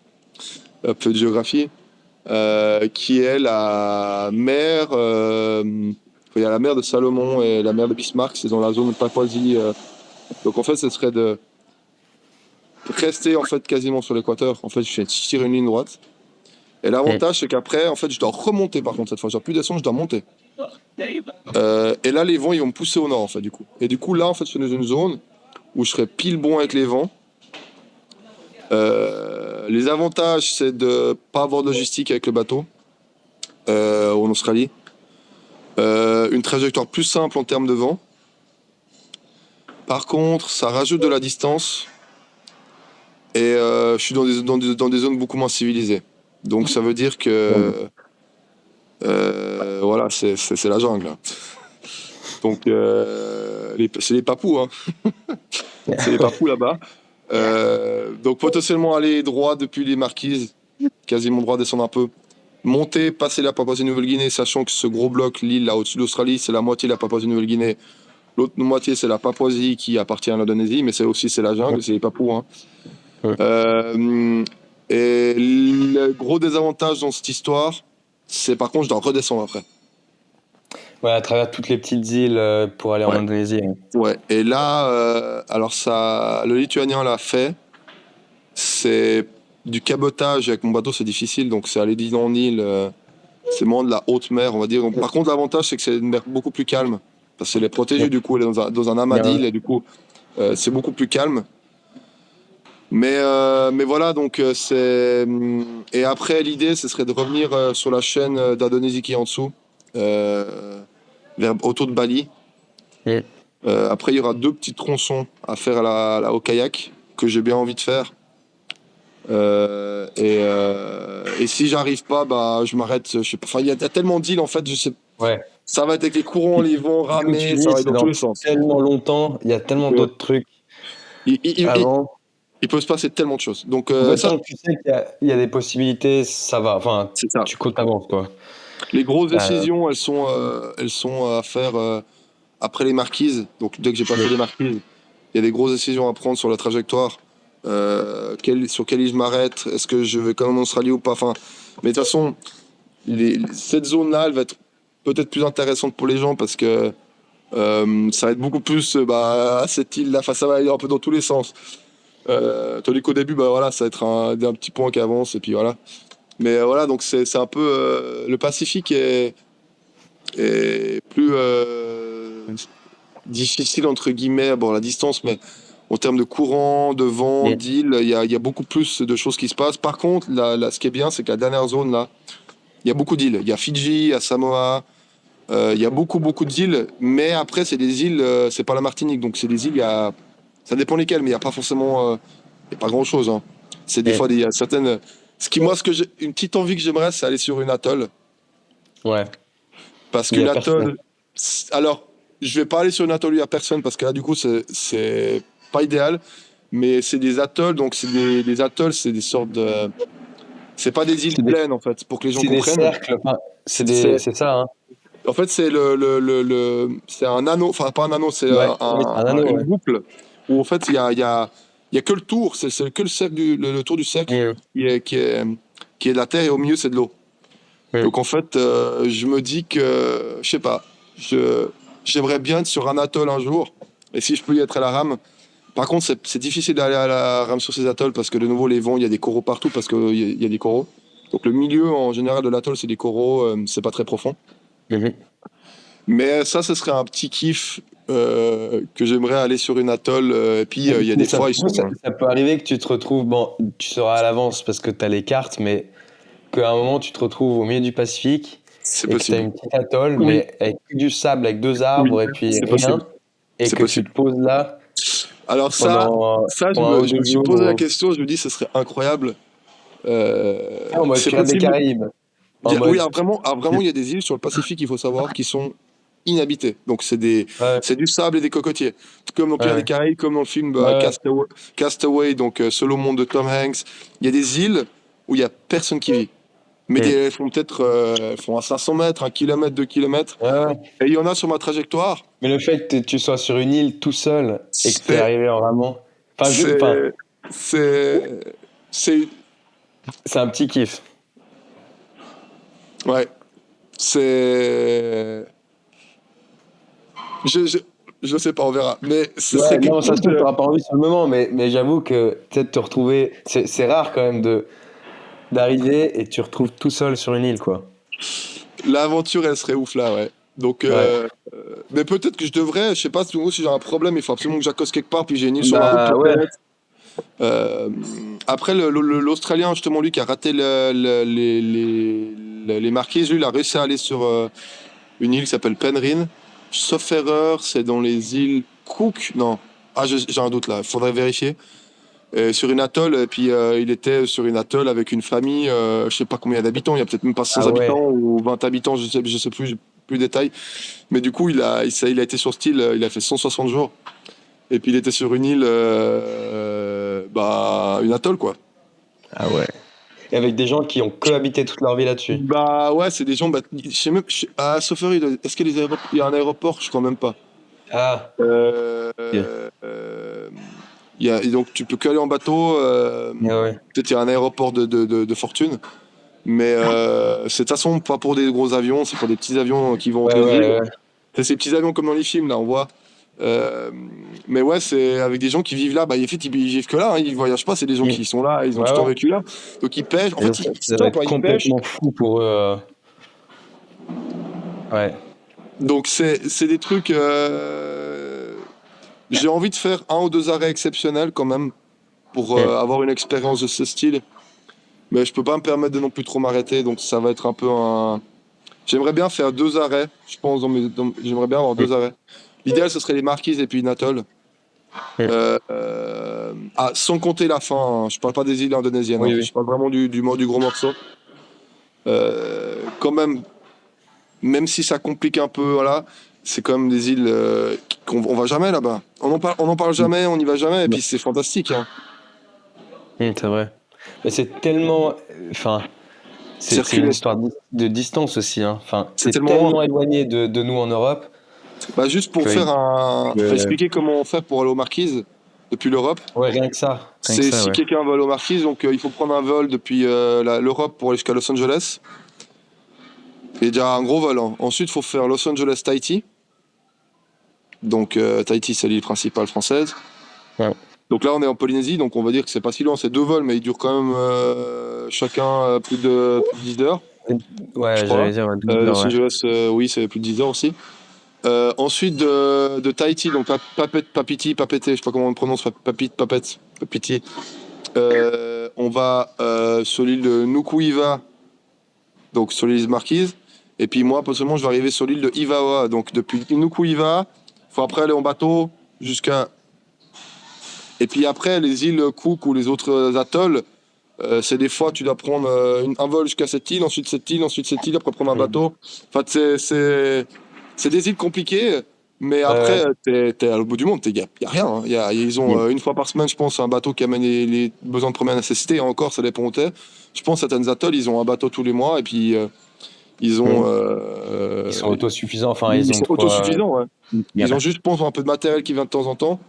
un peu de géographie, qui est la mer. Il y a la mer de Salomon et la mer de Bismarck, c'est dans la zone de Papouasie. Donc en fait, ce serait de rester en fait quasiment sur l'équateur. En fait, je tire une ligne droite. Et l'avantage, c'est qu'après, en fait, je dois remonter par contre cette fois. Je dois plus descendre, je dois monter. Et là, les vents, ils vont me pousser au nord, en fait, du coup. Et du coup, là, en fait, je suis dans une zone où je serais pile bon avec les vents. Les avantages, c'est de pas avoir de logistique avec le bateau en Australie. Une trajectoire plus simple en termes de vent. Par contre, ça rajoute de la distance et je suis dans des zones beaucoup moins civilisées. Donc ça veut dire que voilà, c'est la jungle, là. Donc c'est les papous, hein. C'est les papous là-bas. Donc potentiellement aller droit depuis les Marquises, quasiment droit, descendre un peu, monter, passer la Papouasie-Nouvelle-Guinée, sachant que ce gros bloc, l'île là au-dessus de l'Australie, c'est la moitié de la Papouasie-Nouvelle-Guinée. L'autre moitié, c'est la Papouasie qui appartient à l'Indonésie, mais c'est la jungle, c'est les papous, hein. Ouais. Et le gros désavantage dans cette histoire, c'est par contre, je dois redescendre après. Ouais, à travers toutes les petites îles pour aller en Ouais. Indonésie. Hein. Ouais. Et là, alors ça, le Lituanien l'a fait. C'est du cabotage avec mon bateau, c'est difficile. Donc c'est aller d'île en île. C'est vraiment de la haute mer, on va dire. Donc, par contre, l'avantage, c'est que c'est une mer beaucoup plus calme. Parce qu'elle est protégée, Ouais. du coup, elle est dans un amas Bien, d'îles, et du coup, c'est beaucoup plus calme. Mais voilà, donc c'est. Et après, l'idée, ce serait de revenir sur la chaîne d'Indonésie qui est en dessous, autour de Bali. ouais. Après, il y aura 2 petits tronçons à faire au kayak, que j'ai bien envie de faire. Et si j'arrive pas, bah, je m'arrête. Je sais pas. Enfin, il y a tellement d'îles, en fait, je sais. Ouais. Ça va être avec les courants, Puis, ils vont comme tu ramer, ça dis, va être c'est dans tous dans les sens. tellement longtemps, il y a tellement Donc, d'autres trucs il, il- il- avant. il peut se passer tellement de choses. Donc, En fait, ça, tant que tu sais qu'il y a des possibilités, ça va. Enfin, c'est ça. tu comptes avances, quoi. Les grosses Euh, décisions, elles sont à faire après les marquises. Donc, dès que j'ai passé les marquises, il y a des grosses décisions à prendre sur la trajectoire. Sur quelle île je m'arrête? Est-ce que je vais quand même en Australie ou pas? Enfin, mais de toute façon, cette zone-là, elle va être peut-être plus intéressante pour les gens parce que ça va être beaucoup plus à cette île-là. Enfin, ça va aller un peu dans tous les sens. Tandis qu'au début, bah voilà, ça va être un petit point qui avance et puis voilà. Mais voilà, donc c'est un peu le Pacifique est plus difficile entre guillemets, bon la distance, mais en termes de courant, de vent, et- d'île, il y a beaucoup plus de choses qui se passent. Par contre, ce qui est bien, c'est que la dernière zone là, il y a beaucoup d'îles. Il y a Fidji, il y a Samoa, il y a beaucoup d'îles, mais après c'est des îles, c'est pas la Martinique, donc c'est des îles, ça dépend lesquelles, mais il y a pas forcément, il y a pas grand chose. Hein. C'est des et- fois il y a certaines. Ce que j'ai, une petite envie que j'aimerais, c'est aller sur une atoll. ouais. Parce Il y qu'une a personne. atoll. Alors, je vais pas aller sur une atoll où il y a personne, parce que là, du coup, c'est pas idéal. Mais c'est des atolls, donc des atolls, c'est des sortes de. C'est pas des îles C'est des, pleines, en fait, pour que les gens c'est des comprennent. cercles. Enfin, C'est, c'est ça, hein. en fait, c'est un anneau, enfin, pas un anneau, c'est Ouais, oui, c'est un anneau, une ouais. boucle où, en fait, il y a que le tour, c'est que le cercle, le tour du cercle Oui, qui est de la terre et au milieu, c'est de l'eau. oui. Donc en fait, je me dis que, je sais pas, j'aimerais bien être sur un atoll un jour, et si je peux y être à la rame. Par contre, c'est difficile d'aller à la rame sur ces atolls parce que de nouveau, les vents, il y a des coraux partout parce qu'il y a des coraux. Donc le milieu en général de l'atoll, c'est des coraux, c'est pas très profond. Mhm. Mais ça, ce serait un petit kiff que j'aimerais aller sur une atoll. Et puis il y a Mais des fois, ils sont. ça peut arriver que tu te retrouves, bon, tu seras à l'avance parce que tu as les cartes, mais qu'à un moment tu te retrouves au milieu du Pacifique C'est et que tu as possible. une petite atoll, Oui, mais avec que du sable, avec deux oui, arbres et puis c'est rien, possible. et C'est que tu possible. te poses là Alors ça, pendant un ou je me deux suis posé la jours, question, je me dis, ce serait incroyable. en mode C'est Pirates des possible. Caraïbes, en Oui, mode, vraiment, il y a des îles sur le Pacifique, il faut savoir, qui sont inhabitées. Donc, ouais, c'est du sable et des cocotiers. Comme dans Pirates des ouais, Caraïbes, comme dans le film ouais, Castaway, donc Seul au monde de Tom Hanks. Il y a des îles où il y a personne qui vit. Mais ouais. elles font peut-être elles font à 500 mètres, 1 kilomètre, 2 kilomètres. Ouais, ouais. Et il y en a sur ma trajectoire. Mais le fait que tu sois sur une île tout seul et que tu es C'est, arrivé en ramant, enfin, c'est, c'est, c'est, c'est un petit kiff. ouais, c'est, je, je, je sais pas, on verra. Mais ce serait Ouais, quelque non, ça chose se trouve, de. t'auras pas envie sur le moment, mais j'avoue que peut-être te retrouver, c'est rare quand même d'arriver et tu te retrouves tout seul sur une île, quoi. L'aventure, elle serait ouf là, ouais. Donc, Ouais. mais peut-être que je devrais, je sais pas, si j'ai un problème, il faut absolument que j'accoste quelque part, puis j'ai une île sur la route, Bah ouais. peut-être. Euh, Après, l'Australien, justement, lui qui a raté les marquises, lui, il a réussi à aller sur une île qui s'appelle Penrhyn. Sauf erreur, c'est dans les îles Cook. Non. Ah, j'ai un doute là, il faudrait vérifier. Sur une atoll, et puis il était sur une atoll avec une famille, je sais pas combien d'habitants, il y a peut-être même pas 100 Ah ouais. habitants ou 20 habitants, je sais plus, j'ai plus de détails. Mais du coup, il a été sur cette île, il a fait 160 jours, et puis il était sur une île, une atoll quoi. Ah ouais. Et avec des gens qui ont cohabité toute leur vie là-dessus. Bah ouais, c'est des gens, je sais même, à Soferi, est-ce qu'il y a il y a un aéroport? Je crois même pas. Ah. Euh, Ok. euh, Et donc tu peux qu'aller en bateau. Ouais. Peut-être il y a un aéroport de fortune. Mais c'est de toute façon pas pour des gros avions, c'est pour des petits avions qui vont entre les îles. Ouais. C'est ces petits avions comme dans les films, là, on voit. Mais ouais, c'est avec des gens qui vivent là. Bah, en fait, ils vivent que là, hein, ils voyagent pas. C'est des gens qui sont là, ils ont tout le temps Ouais. vécu là. Donc ils pêchent. En Et fait, donc, c'est ça doit simple, hein, être ils pêchent. complètement fou pour eux. Ouais. Donc c'est des trucs. J'ai envie de faire 1 ou 2 arrêts exceptionnels quand même pour avoir une expérience de ce style. Mais je peux pas me permettre de non plus trop m'arrêter. Donc ça va être un peu un. J'aimerais bien faire 2 arrêts. Je pense j'aimerais bien avoir 2 arrêts. L'idéal ce serait les Marquises et puis une atoll. Sans compter la fin, hein. Je parle pas des îles indonésiennes, hein. Oui. Je parle vraiment du gros morceau. Quand même si ça complique un peu, voilà, c'est quand même des îles qu'on va jamais là-bas. On en parle jamais, on n'y va jamais, et puis c'est fantastique, hein. C'est vrai. Mais c'est tellement. Enfin, c'est une Circuler, histoire de distance aussi. Hein. Enfin, c'est c'est tellement loin. tellement éloigné de nous en Europe. Bah, juste pour expliquer comment on fait pour aller aux Marquises depuis l'Europe. Ouais, rien que ça. C'est si Ouais. quelqu'un va aller aux Marquises, donc il faut prendre un vol depuis l'Europe pour aller jusqu'à Los Angeles. Il y a déjà un gros vol, hein. Ensuite, il faut faire Los Angeles-Tahiti. Donc Tahiti, c'est l'île principale française. Ouais. Donc là, on est en Polynésie, donc on va dire que c'est pas si loin, c'est 2 vols, mais ils durent quand même chacun plus de 10 heures. Ouais, Je crois. j'allais dire 12 heures, Los Angeles, oui, c'est plus de 10 heures aussi. Ensuite, de Tahiti, donc Papiti, je sais pas comment on le prononce, Papiti. On va sur l'île de Nuku'iva, donc sur l'île Marquise. Et puis moi, personnellement, je vais arriver sur l'île de Ivaoa. Donc depuis Nuku'iva, il faut après aller en bateau jusqu'à. Et puis après, les îles Cook ou les autres atolls, c'est des fois, tu dois prendre un vol jusqu'à cette île, ensuite cette île, après prendre un bateau. Enfin, c'est des îles compliquées, mais après, t'es à l'autre bout du monde, il n'y a rien, hein. Ils ont une fois par semaine, je pense, un bateau qui amène les besoins de première nécessité, et encore, ça dépend où t'es. Je pense à certaines atolls, ils ont un bateau tous les mois, et puis ils ont. Ils sont autosuffisants, enfin, ils ils ont sont trois. autosuffisants, ouais. Ils ont juste, je pense, un peu de matériel qui vient de temps en temps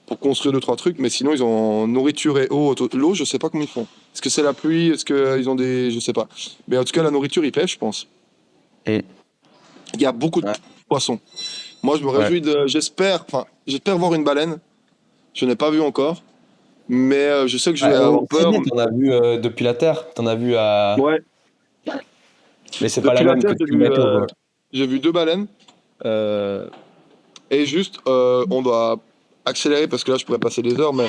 pour construire 2-3 trucs, mais sinon ils ont nourriture et eau. L'eau, je sais pas comment ils font. Est-ce que c'est la pluie? Est-ce qu'ils ont des. Je sais pas. Mais en tout cas, la nourriture, ils pêchent, je pense. Et Il y a beaucoup de poissons. Moi, je me réjouis de. J'espère voir une baleine. Je n'ai pas vu encore. Mais je sais que je vais avoir peur. T'en as vu depuis la Terre. T'en as vu à. Ouais. Mais c'est pas Depuis la la même Terre, que depuis le bateau, quoi. j'ai vu 2 baleines. Et juste, on doit accélérer parce que là, je pourrais passer des heures, mais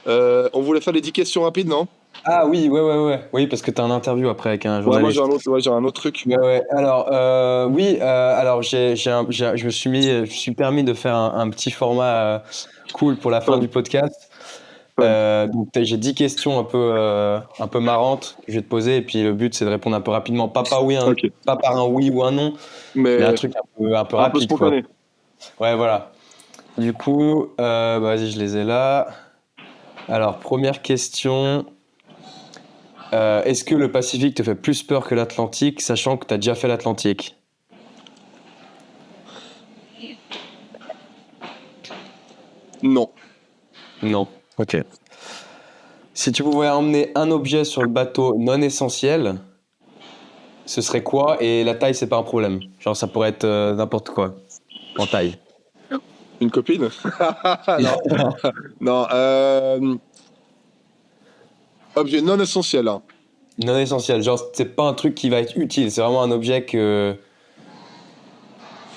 on voulait faire les 10 questions rapides, non? Ah oui, ouais. Oui, parce que t'as un interview après avec un Ouais, moi journaliste. j'ai un autre truc. Ouais. Alors, alors je me suis permis de faire un petit format cool pour la fin du podcast. Donc j'ai 10 questions un peu marrantes que je vais te poser, et puis le but c'est de répondre un peu rapidement, pas par un oui ou un non, mais un truc un peu rapide, quoi. spontané. Ouais, voilà. Du coup, vas-y, je les ai là. Alors, première question. Est-ce que le Pacifique te fait plus peur que l'Atlantique, sachant que tu as déjà fait l'Atlantique? Non. Non. Ok. Si tu pouvais emmener un objet sur le bateau non essentiel, ce serait quoi? Et la taille, c'est pas un problème. Genre, ça pourrait être n'importe quoi en taille. Une copine? Non. Objet non essentiel, hein. Non essentiel. Genre, c'est pas un truc qui va être utile. C'est vraiment un objet que.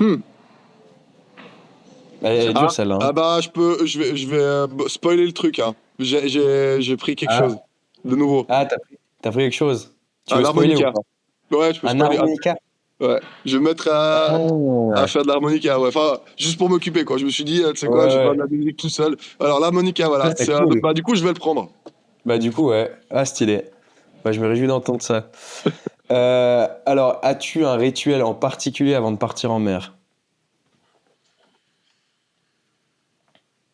Elle est dure, celle-là. Ah bah je vais spoiler le truc, hein. J'ai pris quelque chose de nouveau. Ah, t'as pris quelque chose. Tu veux Un spoiler ou harmonica. pas? Ouais, je peux Un spoiler. harmonica? Ouais, je vais me mettre à faire de l'harmonica, ouais. Enfin, juste pour m'occuper, quoi. Je me suis dit, tu sais quoi, je vais faire de la musique tout seul. Alors, l'harmonica, voilà. Ah, c'est cool. Bah, du coup, je vais le prendre. Bah du coup, ouais. Ah, stylé. Bah, je me réjouis d'entendre ça. Alors, as-tu un rituel en particulier avant de partir en mer?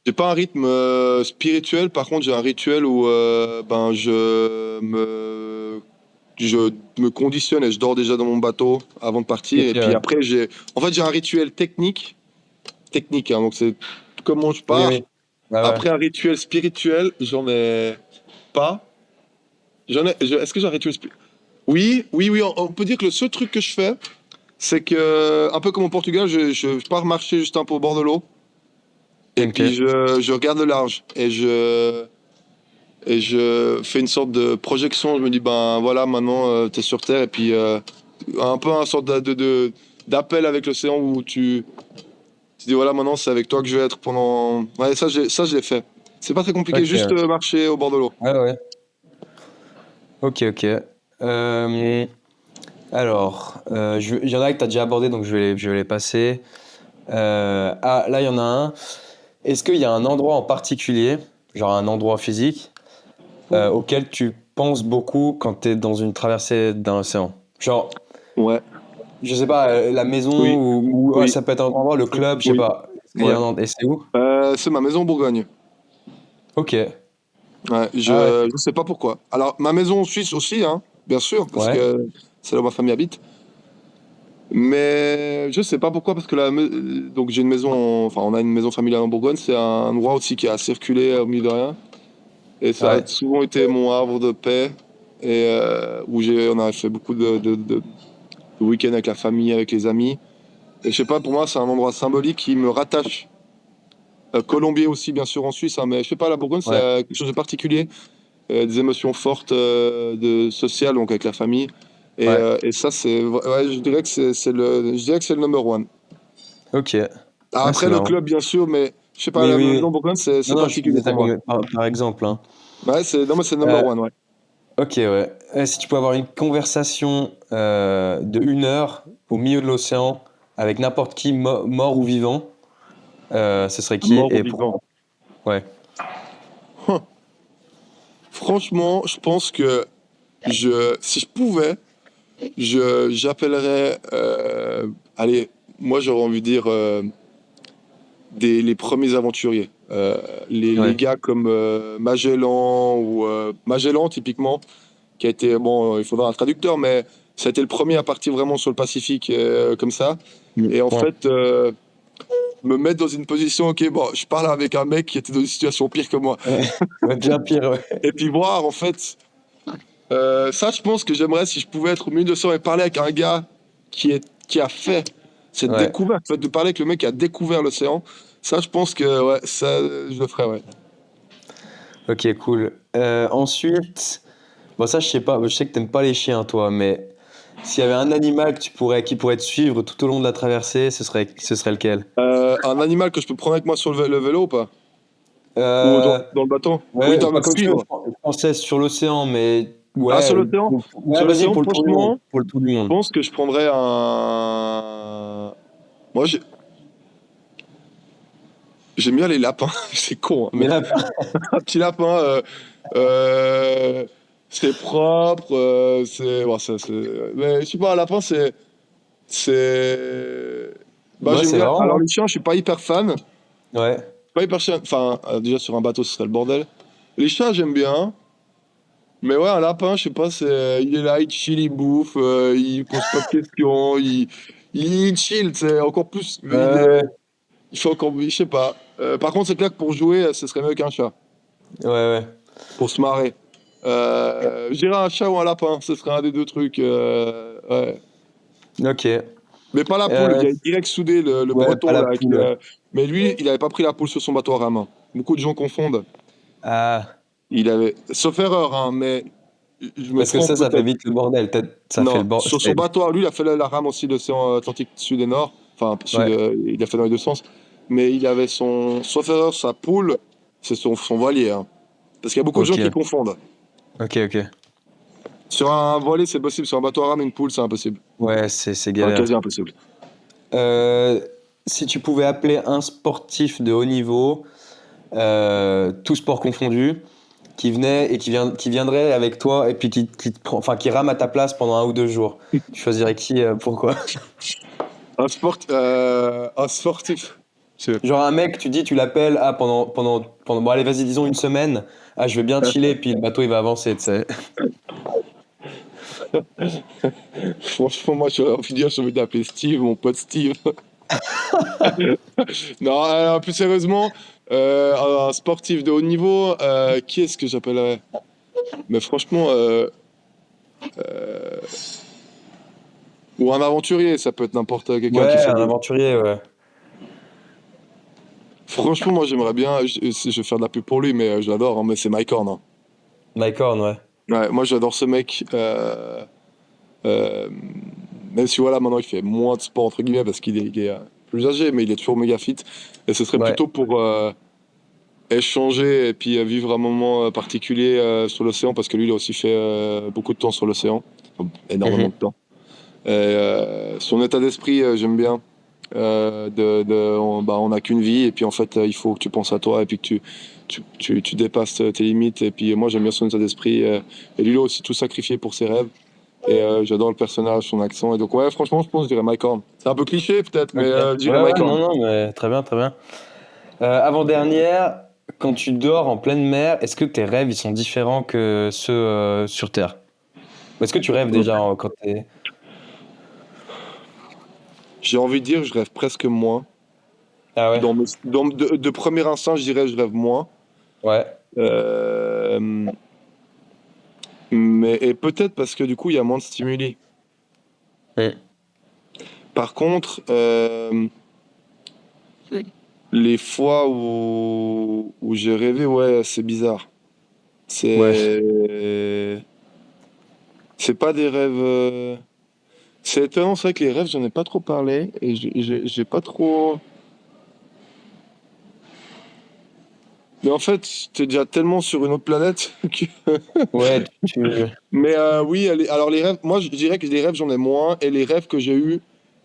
J'ai pas un rythme spirituel, par contre, j'ai un rituel où ben, je me conditionne et je dors déjà dans mon bateau avant de partir. Et puis après, j'ai un rituel technique, hein, donc c'est comment je pars. Oui. Ouais, ouais. Après, un rituel spirituel, j'en ai pas. Est-ce que j'ai un rituel spirituel? Oui, oui, oui. On peut dire que le seul truc que je fais, c'est que, un peu comme au Portugal, je pars marcher juste un peu au bord de l'eau. Et Ok. puis, je regarde le large. Et je fais une sorte de projection. Je me dis, ben voilà, maintenant, t'es sur Terre. Et puis, un peu un sorte d'appel avec l'océan où tu dis, voilà, maintenant, c'est avec toi que je vais être pendant. Ouais, ça, je l'ai fait. C'est pas très compliqué, Ok, juste ouais. marcher au bord de l'eau. Ouais, ouais. Ok, ok. Euh, alors, il y en a que tu as déjà abordé, donc je vais les passer. Ah, là, il y en a un. Est-ce qu'il y a un endroit en particulier, genre un endroit physique, auquel tu penses beaucoup quand tu es dans une traversée d'un océan? Genre, Ouais, je sais pas, la maison oui, ouais, oui, ça peut être un endroit, le club, je sais oui, pas. Est-ce qu'il y a ouais. un endroit, et c'est où? C'est ma maison en Bourgogne. Ok. Ouais, Ah ouais. je sais pas pourquoi. Alors, ma maison en Suisse aussi, hein, bien sûr, parce Ouais. que c'est là où ma famille habite. Mais je sais pas pourquoi, parce que donc j'ai une maison, enfin, on a une maison familiale en Bourgogne, c'est un endroit aussi qui a circulé au milieu de rien. Et ça a Ouais. souvent été mon havre de paix, et où on a fait beaucoup de week-ends avec la famille, avec les amis. Et je sais pas, pour moi, c'est un endroit symbolique qui me rattache. Colombier aussi, bien sûr, en Suisse, hein, mais je sais pas, la Bourgogne, c'est Ouais. quelque chose de particulier. Des émotions fortes sociales, donc avec la famille. Ouais. Et ça, ouais, je dirais que je dirais que c'est le number one. Ok. Ah, Ouais, c'est après, le marrant. club, bien sûr, mais je sais pas, Oui, la oui, oui. maison Bourgogne, Non, c'est non, je particulier disais pour ça moi. par exemple, hein. Ouais, non, mais c'est le number Euh, one, ouais. ok, ouais. Si tu peux avoir une conversation de 1 heure au milieu de l'océan avec n'importe qui, mort ou vivant, ce serait qui Mort ou et vivant. pourquoi? Ouais. Huh. Franchement, je pense que si je pouvais, j'appellerais. Allez, moi, j'aurais envie de dire les premiers aventuriers. Les Ouais. gars comme Magellan ou Magellan, typiquement, qui a été, bon, il faudra un traducteur, mais ça a été le premier à partir vraiment sur le Pacifique comme ça. Et en Ouais. fait, me mettre dans une position, ok, bon, je parle avec un mec qui était dans une situation pire que moi. Ouais. Ouais, bien pire, ouais. Et puis voir, en fait, ça, je pense que j'aimerais si je pouvais être au milieu de ça et parler avec un gars qui a fait cette Ouais. découverte, en fait, de parler avec le mec qui a découvert l'océan. Ça, je pense que ouais, ça, je le ferais, ouais. Ok, cool. Ensuite, bon, ça, je sais pas, je sais que t'aimes pas les chiens, toi, mais s'il y avait un animal qui pourrait te suivre tout au long de la traversée, ce serait lequel? Un animal que je peux prendre avec moi sur le vélo ou pas? Ou Euh, dans le bateau? Oui, ouais, t'as me comme tu veux, suivre. je pensais sur l'océan, mais Ah, sur ouais, l'océan? ouais, Sur vas-y, l'océan, pour le tour du monde. franchement, Pour le tour du je monde. pense que je prendrais un. Moi, j'aime bien les lapins. C'est con, hein, mais Mais là, un petit lapin, euh, c'est propre, bon, mais je sais pas, un lapin, c'est. Bah, ouais, j'aime c'est bien. Alors, marrant, hein. les chiens, je suis pas hyper fan. Ouais. Pas hyper chien. Enfin, déjà, sur un bateau, ce serait le bordel. Les chats, j'aime bien. Mais ouais, un lapin, je sais pas, il est là, il chill, il bouffe, il pose pas de questions, il chill, c'est encore plus. Ouais, Il fait encore, je sais pas. Par contre, c'est clair que pour jouer, ce serait mieux qu'un chat, ouais, ouais. pour se marrer. Je dirais un chat ou un lapin, ce serait un des deux trucs. Ouais. Ok. Mais pas la poule, il Euh, y a direct soudé, le ouais, pas breton, la là. poule. Mais lui, il avait pas pris la poule sur son bateau à rame, hein. Beaucoup de gens confondent. Ah, Sauf erreur, hein, mais je me parce que trompe ça fait peut-être. vite le bordel. Peut-être ça fait Non, le bordel. sur son bateau, lui, il a fait la rame aussi de l'océan Atlantique Sud et Nord. Enfin, sud, Ouais. il a fait dans les deux sens. Mais il avait sauf erreur, sa poule, c'est son voilier, hein. Parce qu'il y a beaucoup de gens qui Ok. confondent. Ok, ok. Sur un voilier, c'est possible. Sur un bateau à rame, une poule, c'est impossible. Ouais, c'est Enfin, quasi galère. impossible. Euh, Si tu pouvais appeler un sportif de haut niveau, tout sport confondu, qui venait et qui viendrait avec toi et puis qui te prend, enfin qui rame à ta place pendant 1 ou 2 jours, tu choisirais qui, pourquoi? Un sportif. Genre un mec, tu l'appelles, ah bon allez vas-y disons une semaine, ah je vais bien chiller puis le bateau il va avancer, tu sais. Franchement, moi, j'ai envie d'appeler Steve, mon pote Steve. Non, plus sérieusement, Un sportif de haut niveau, qui est-ce que j'appellerais? Mais franchement, euh, ou un aventurier, ça peut être n'importe quelqu'un qui Ouais, fait un des. aventurier, ouais. Franchement, moi j'aimerais bien, je vais faire de la pub pour lui, mais je l'adore, hein, mais c'est Mike Horn, hein. Mike Horn, ouais. Ouais, moi j'adore ce mec. Euh, Même si voilà, maintenant il fait moins de sport entre guillemets parce qu'il est plus âgé, mais il est toujours méga fit. Et ce serait Ouais. plutôt pour échanger et puis vivre un moment particulier sur l'océan parce que lui il a aussi fait beaucoup de temps sur l'océan, enfin, énormément Mhm. de temps. Et, son état d'esprit, j'aime bien. On n'a qu'une vie et puis en fait il faut que tu penses à toi et puis que tu dépasses tes limites et puis moi j'aime bien son état d'esprit et lui il a aussi tout sacrifié pour ses rêves et j'adore le personnage, son accent et donc ouais franchement je pense que je dirais Mike Horn. C'est un peu cliché peut-être mais Ok. je Ouais, dirais ouais, Mike Horn. non, non, mais très bien, très bien. Avant-dernière, quand tu dors en pleine mer, est-ce que tes rêves ils sont différents que ceux sur Terre? Ou est-ce que tu rêves déjà quand t'es... J'ai envie de dire je rêve presque moins. Ah ouais? De premier instinct je dirais je rêve moins. Ouais. Euh, mais et peut-être parce que du coup il y a moins de stimuli. Mm. Par contre les fois où j'ai rêvé, ouais, c'est bizarre. Ouais. C'est c'est pas des rêves. C'est étonnant, c'est vrai que les rêves, j'en ai pas trop parlé et j'ai pas trop. Mais en fait, t'es déjà tellement sur une autre planète que. Ouais, Mais oui, alors les rêves, moi je dirais que les rêves, j'en ai moins et les rêves que j'ai eus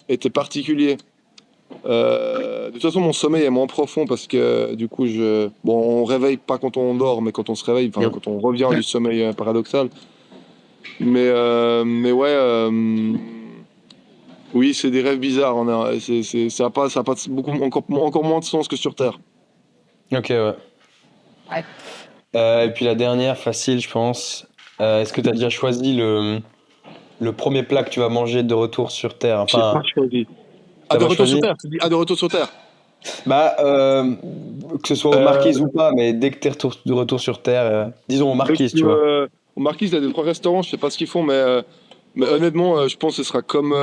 étaient particuliers. De toute façon, mon sommeil est moins profond parce que du coup, bon, on réveille pas quand on dort, mais quand on se réveille, enfin, quand on revient du sommeil paradoxal. Mais ouais, oui, c'est des rêves bizarres. Ça a pas beaucoup, encore moins de sens que sur Terre. Ok, ouais. Et puis la dernière, facile, je pense. Est-ce que tu as déjà choisi le premier plat que tu vas manger de retour sur Terre? J'ai pas Enfin, choisi. Ah, t'as de pas retour sur choisi? Terre. Tu dis, ah, de retour sur Terre. Bah, que ce soit aux Euh, Marquises ou pas, mais dès que t'es de retour sur Terre, disons aux Parce Marquises, que, tu vois. au Marquis, il y a des trois restaurants, je sais pas ce qu'ils font, mais honnêtement, je pense que ce sera comme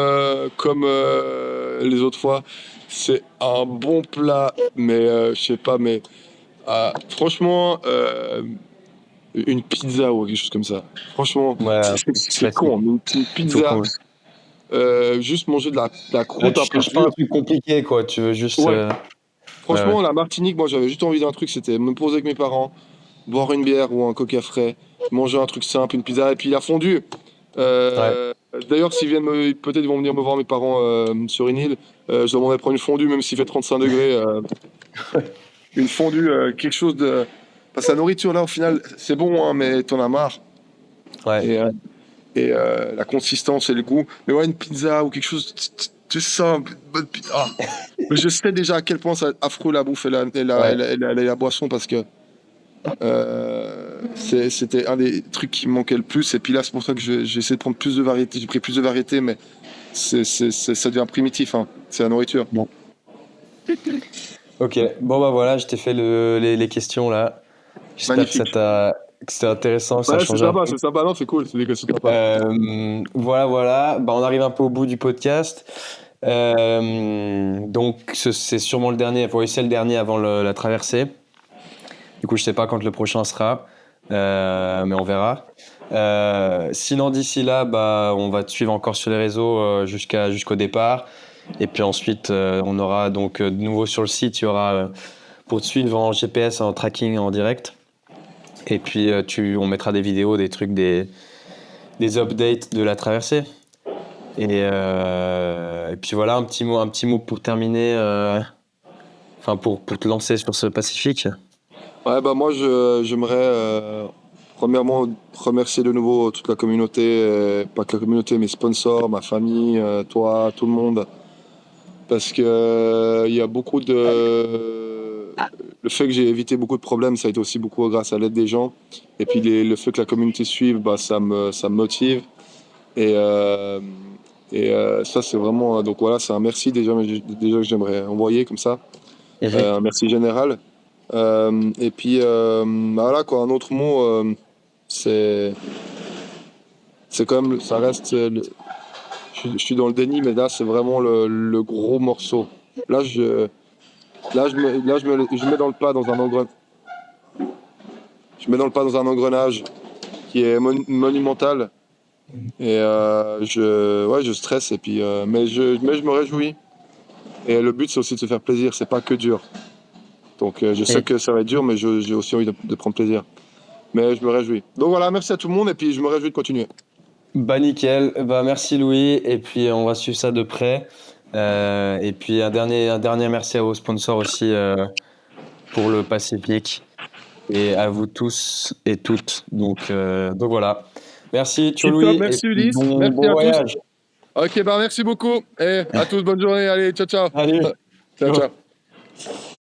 les autres fois. C'est un bon plat, mais je sais pas, mais franchement, une pizza ou quelque chose comme ça. Franchement, Ouais, c'est classique. con, mais une Tout pizza, con. juste manger de la Là, croûte tu un peu cherches pas un dure. truc compliqué, quoi. Tu veux juste. Ouais, Ouais, ouais. franchement, la Martinique, moi j'avais juste envie d'un truc, c'était me poser avec mes parents, boire une bière ou un coca frais, manger un truc simple, une pizza, et puis la fondue. Ouais. Euh, D'ailleurs, peut-être ils vont venir me voir mes parents sur une île, je leur demanderai de prendre une fondue, même s'il fait 35 degrés. Une fondue, quelque chose de. Parce que la nourriture, là, au final, c'est bon, hein, mais t'en as marre. Ouais. Et, la consistance et le goût. Mais ouais, une pizza ou quelque chose. Tu sens une bonne pizza. Ah. Mais je sais déjà à quel point c'est affreux la bouffe Ouais. et la boisson parce que c'était un des trucs qui me manquait le plus. Et puis là, c'est pour ça que j'ai essayé de prendre plus de variété. J'ai pris plus de variété, mais ça devient primitif, hein. C'est la nourriture. Bon. Ok. Bon, bah voilà, je t'ai fait les questions là. J'espère que Magnifique. que c'était intéressant, que ça a Ouais, changé un peu. c'est sympa, non, c'est cool, c'est des questions sympas. Voilà, voilà. Bah, on arrive un peu au bout du podcast. Donc, c'est sûrement le dernier. Oui, c'est le dernier avant la traversée. Du coup, je sais pas quand le prochain sera, mais on verra. Sinon, d'ici là, bah, on va te suivre encore sur les réseaux jusqu'au départ. Et puis ensuite, on aura donc de nouveau sur le site, il y aura pour te suivre en GPS, en tracking en direct. Et puis, on mettra des vidéos, des trucs, des updates de la traversée. Et puis voilà, un petit mot pour terminer, enfin pour te lancer sur ce Pacifique. Ouais, bah moi, j'aimerais premièrement remercier de nouveau toute la communauté, pas que la communauté, mes sponsors, ma famille, toi, tout le monde, parce que il y a beaucoup de. Le fait que j'ai évité beaucoup de problèmes, ça a été aussi beaucoup grâce à l'aide des gens. Et puis le fait que la communauté suive, bah, ça me motive. Et, ça, c'est vraiment. Donc voilà, c'est un merci déjà que j'aimerais envoyer comme ça. Mhm. Un merci général. Et puis, voilà, quoi, un autre mot, c'est quand même, ça reste, je suis dans le déni, mais là, c'est vraiment le gros morceau. Là, je mets dans le pas dans un engrenage. Je mets dans le pas dans un engrenage qui est monumental. Et je stresse, et puis, mais je me réjouis. Et le but, c'est aussi de se faire plaisir, c'est pas que dur. Donc, je sais Et que ça va être dur, mais j'ai aussi envie de prendre plaisir. Mais je me réjouis. Donc voilà, merci à tout le monde, et puis je me réjouis de continuer. bah nickel, bah merci Louis, et puis on va suivre ça de près. Et puis un dernier merci à vos sponsors aussi pour le Pacifique et à vous tous et toutes. Donc voilà. Merci, ciao Tip top, Louis, et merci puis Ulysse, merci bon à tous. voyage. Ok, bah merci beaucoup, et à tous, bonne journée, allez, ciao, ciao. Salut. Ciao, Ciao. ciao.